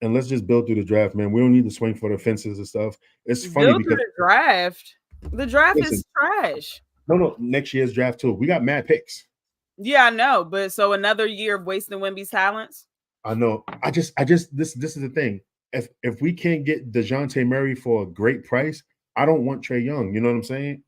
and let's just build through the draft, man. We don't need to swing for the fences and stuff. It's funny Build through because the draft. The draft listen, is trash. no, next year's draft too. We got mad picks. Yeah, I know, but so another year of wasting Wemby's talents. I know. This is the thing. If we can't get DeJounte Murray for a great price, I don't want Trey Young. You know what I'm saying?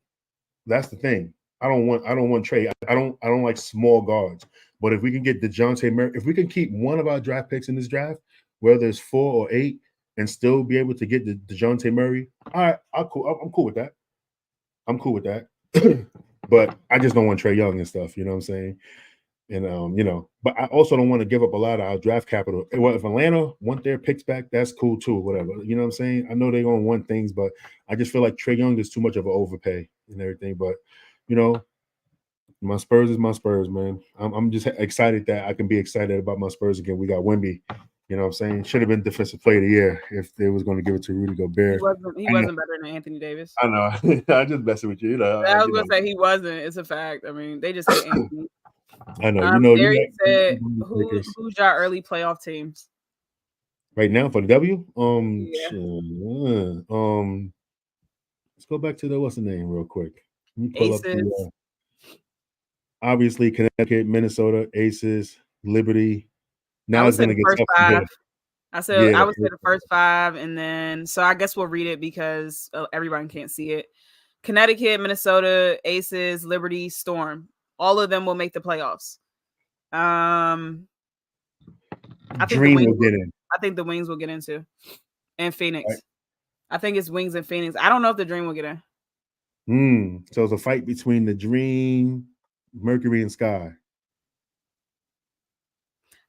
That's the thing. I don't want Trey. I don't like small guards. But if we can get DeJounte Murray, if we can keep one of our draft picks in this draft, whether it's 4 or 8, and still be able to get the DeJounte Murray, all right, I'm cool with that. I'm cool with that. But I just don't want Trey Young and stuff. You know what I'm saying? And but I also don't want to give up a lot of our draft capital. Well, if Atlanta want their picks back, that's cool too. Whatever, you know what I'm saying. I know they're gonna want things, but I just feel like Trey Young is too much of an overpay and everything. But you know, my Spurs is my Spurs, man. I'm just excited that I can be excited about my Spurs again. We got Wemby. You know what I'm saying? Should have been Defensive Player of the Year if they was going to give it to Rudy He Gobert. wasn't. He I know. wasn't better than Anthony Davis. I know. I just messing with you. I was gonna say he wasn't. It's a fact. I mean, they just hate Anthony. I know. You Gary said, like who's your early playoff teams?" right now for the W. Yeah, Let's go back to the what's the name real quick. Let me pull up the Aces. obviously Connecticut, Minnesota, Aces, Liberty. I Now would it's say gonna the get first tough from five. here. Yeah, I would say the first five, and then so I guess we'll read it because everyone can't see it. Connecticut, Minnesota, Aces, Liberty, Storm. All of them will make the playoffs. I think the Dream Wings will get in. I think the Wings will get into, and Right? Phoenix. I think it's Wings and Phoenix. I don't know if the Dream will get in. So it's a fight between the Dream, Mercury, and Sky.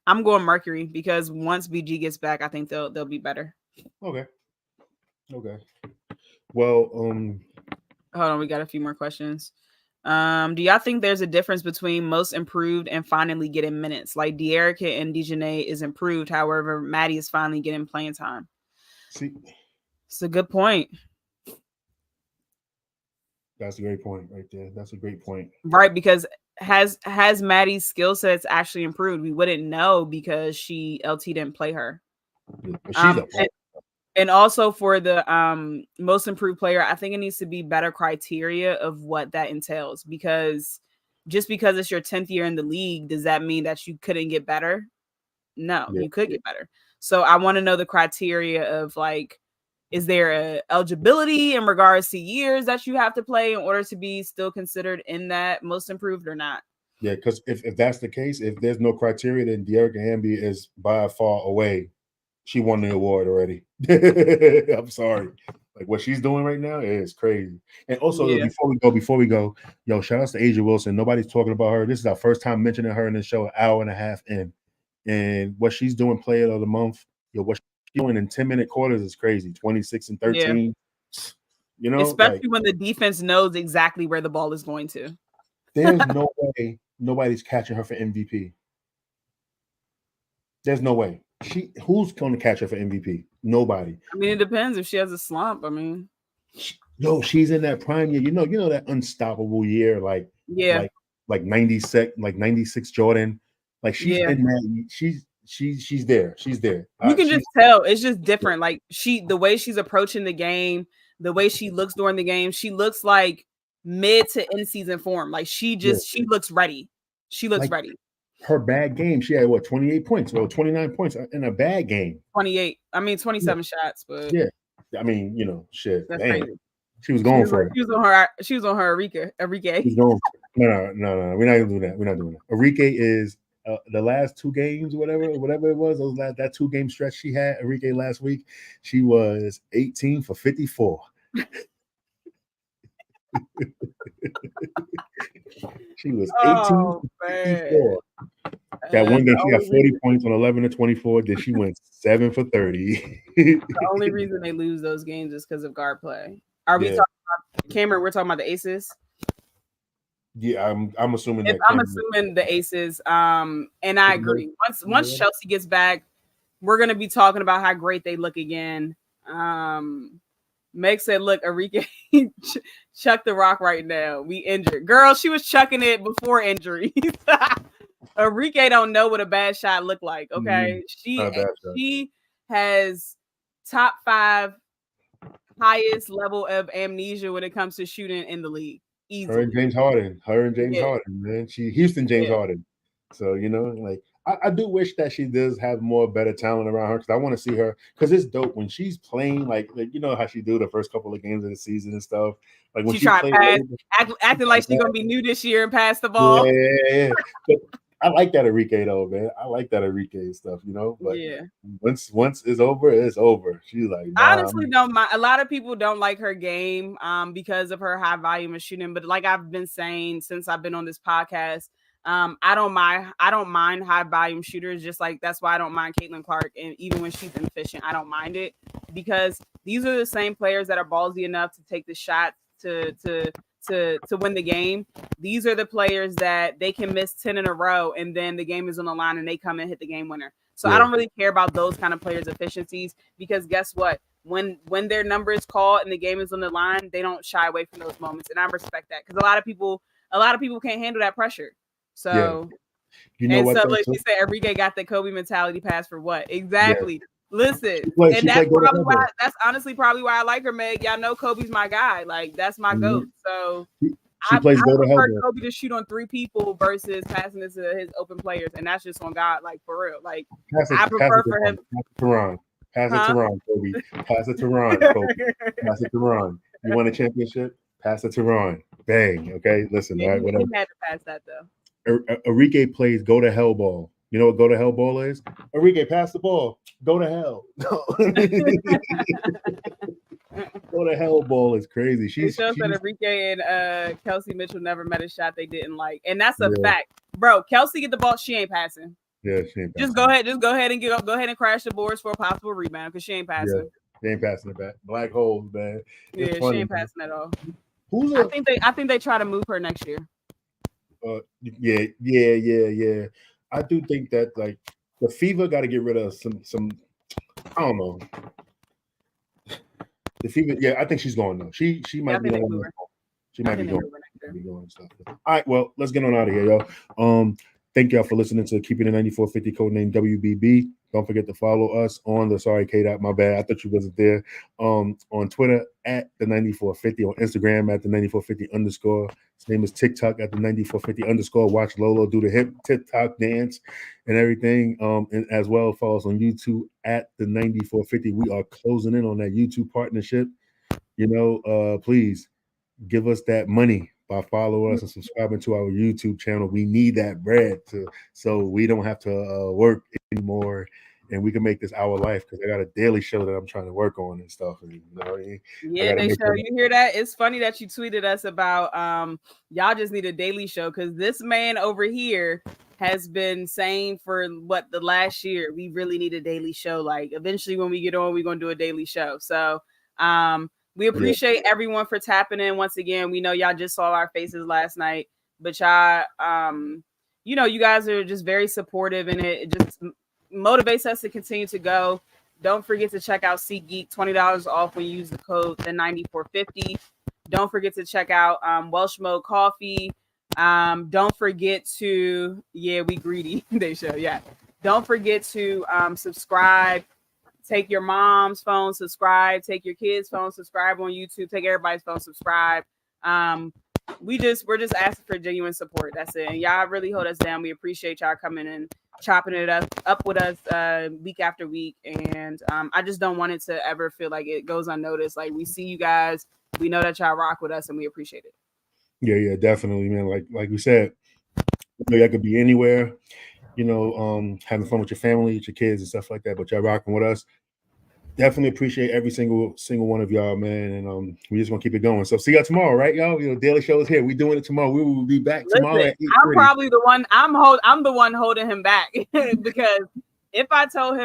I'm going Mercury because once BG gets back, I think they'll be better. Okay. Well, hold on, we got a few more questions. Do y'all think there's a difference between most improved and finally getting minutes? Like De'Erica and Dejanay is improved, however, Maddie is finally getting playing time. See, it's a good point. That's a great point right there. That's a great point. Right, because has Maddie's skill sets actually improved? We wouldn't know because LT didn't play her. She's and also for the most improved player, I think it needs to be better criteria of what that entails, because just because it's your 10th year in the league, does that mean that you couldn't get better? No, you could get better. So I want to know the criteria of like, is there a eligibility in regards to years that you have to play in order to be still considered in that most improved or not? Yeah, because if that's the case, if there's no criteria, then De'Erica Hamby is by far away. She won the award already. I'm sorry. Like what she's doing right now is crazy. And also, before we go, yo, shout out to Asia Wilson. Nobody's talking about her. This is our first time mentioning her in the show, an hour and a half in. And what she's doing, player of the month, what she's doing in 10-minute quarters is crazy. 26 and 13. Yeah. You know, especially when the defense knows exactly where the ball is going to. There's no way nobody's catching her for MVP. There's no way. Who's going to catch her for MVP? Nobody. I mean, it depends if she has a slump. I mean, she's in that prime year. You know that unstoppable year, like 96 Jordan. Like she's in that. She's there. She's there. You can just tell. It's just different. Like the way she's approaching the game, the way she looks during the game, she looks like mid to end season form. Like she looks ready. She looks ready. Her bad game, she had 28 points, 29 points in a bad game. 28. I mean, 27 shots, but I mean, shit. That's crazy. She was going for it. She was on her Enrique. No, we're not gonna do that. We're not doing that. Enrique is the last 2 games, whatever it was, that 2-game stretch she had, Enrique last week, she was 18 for 54. She was 18 for 54. That one game, she got 40 points on 11 to 24. Then she went 7 for 30. The only reason they lose those games is because of guard play. Are we talking about Cameron? We're talking about the Aces. Yeah, I'm assuming that. I'm assuming the Aces. And I agree. Once Chelsea gets back, we're gonna be talking about how great they look again. Meg said, "Look, Enrique chuck the rock right now. We injured, girl. She was chucking it before injury." Enrique don't know what a bad shot look like. Okay, she has top 5 highest level of amnesia when it comes to shooting in the league. Easily. Her and James Harden, man. Houston James Harden. So like I do wish that she does have more better talent around her, because I want to see her, because it's dope when she's playing like you know how she do the first couple of games of the season and stuff. Like when she tried acting like she's gonna be new this year and pass the ball. Yeah. But I like that Enrique though, man. I like that Enrique stuff, But once it's over, it's over. She's like, I honestly don't mind. A lot of people don't like her game because of her high volume of shooting. But like I've been saying since I've been on this podcast, I don't mind high volume shooters. Just like that's why I don't mind Caitlin Clark, and even when she's inefficient, I don't mind it, because these are the same players that are ballsy enough to take the shot to win the game. These are the players that they can miss 10 in a row and then the game is on the line and they come and hit the game winner. So I don't really care about those kind of players' efficiencies, because guess what? When their number is called and the game is on the line, they don't shy away from those moments, and I respect that, because a lot of people can't handle that pressure. So so like you said, Enrique got the Kobe mentality pass for what? Exactly. Listen, and that's honestly probably why I like her, Meg. Y'all know Kobe's my guy. Like that's my GOAT. So I prefer Kobe to shoot on 3 people versus passing it to his open players, and that's just on God, like for real. Like I prefer for him. Pass it to Ron, Kobe. Pass it to Ron, Kobe. Pass it to Ron. You won a championship? Pass it to Ron. Bang. Okay, listen. All right, whatever. He had to pass that though. Enrique plays go to hell ball. You know what go to hell ball is? Enrique, pass the ball. Go to hell. Go to hell ball is crazy. She shows that Enrique and Kelsey Mitchell never met a shot they didn't like. And that's a fact. Bro, Kelsey get the ball, she ain't passing. Yeah, she ain't passing. Just go ahead and crash the boards for a possible rebound because she ain't passing. Yeah, they ain't passing it back. Black holes, man. It's Yeah, funny, she ain't man. passing at all. Who's I think they try to move her next year. Yeah. I do think that like the Fever got to get rid of some. I don't know. The Fever, yeah, I think she's going though. She might be on. She might be going. Stuff. All right, well, let's get on out of here, y'all. Thank y'all for listening to Keeping It 9450 Codename WBB. Don't forget to follow us on the Sorry K. My bad. I thought you wasn't there. On Twitter at the 9450, on Instagram at the 9450_. His name is TikTok at the 9450_. Watch Lolo do the hip TikTok dance and everything. And as well, follow us on YouTube at the 9450. We are closing in on that YouTube partnership. Please give us that money by following us and subscribing to our YouTube channel. We need that bread so we don't have to work anymore, and we can make this our life, because I got a daily show that I'm trying to work on and stuff. And, yeah, they show you hear that. It's funny that you tweeted us about y'all just need a daily show, because this man over here has been saying for the last year, we really need a daily show. Like eventually when we get on, we're gonna do a daily show. So we appreciate everyone for tapping in once again. We know y'all just saw our faces last night, but y'all, you guys are just very supportive, and it just motivates us to continue to go. Don't forget to check out SeatGeek, $20 off when you use the code the 9450. Don't forget to check out Welsh Mode Coffee. Don't forget to we greedy. They show Don't forget to subscribe. Take your mom's phone, subscribe. Take your kids' phone, subscribe on YouTube. Take everybody's phone, subscribe. We're just asking for genuine support. That's it. And y'all really hold us down. We appreciate y'all coming and chopping it up with us week after week. And I just don't want it to ever feel like it goes unnoticed. Like, we see you guys, we know that y'all rock with us, and we appreciate it. Yeah, definitely, man. Like we said, y'all could be anywhere, having fun with your family, with your kids and stuff like that, but y'all rocking with us. Definitely appreciate every single one of y'all, man. And we just want to keep it going. So see y'all tomorrow, right, y'all? Daily show is here. We doing it tomorrow. We will be back tomorrow at 8:30. I'm probably the one. I'm the one holding him back because if I told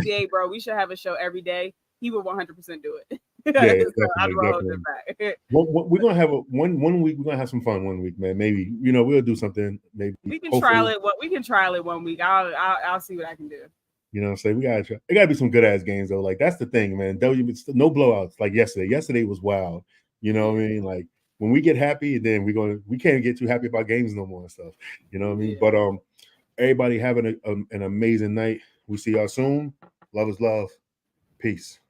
DA, bro, we should have a show every day, he would 100% do it. Yeah, so definitely. We're gonna have one week. We're gonna have some fun one week, man. Maybe we'll do something. Maybe we can trial it. We can trial it 1 week. I'll see what I can do. So we gotta try. It gotta be some good ass games though. Like, that's the thing, man. No blowouts like yesterday. Yesterday was wild. What I mean? Like, when we get happy, then we can't get too happy about games no more and stuff. What I mean? But everybody having an amazing night. We see y'all soon. Love is love. Peace.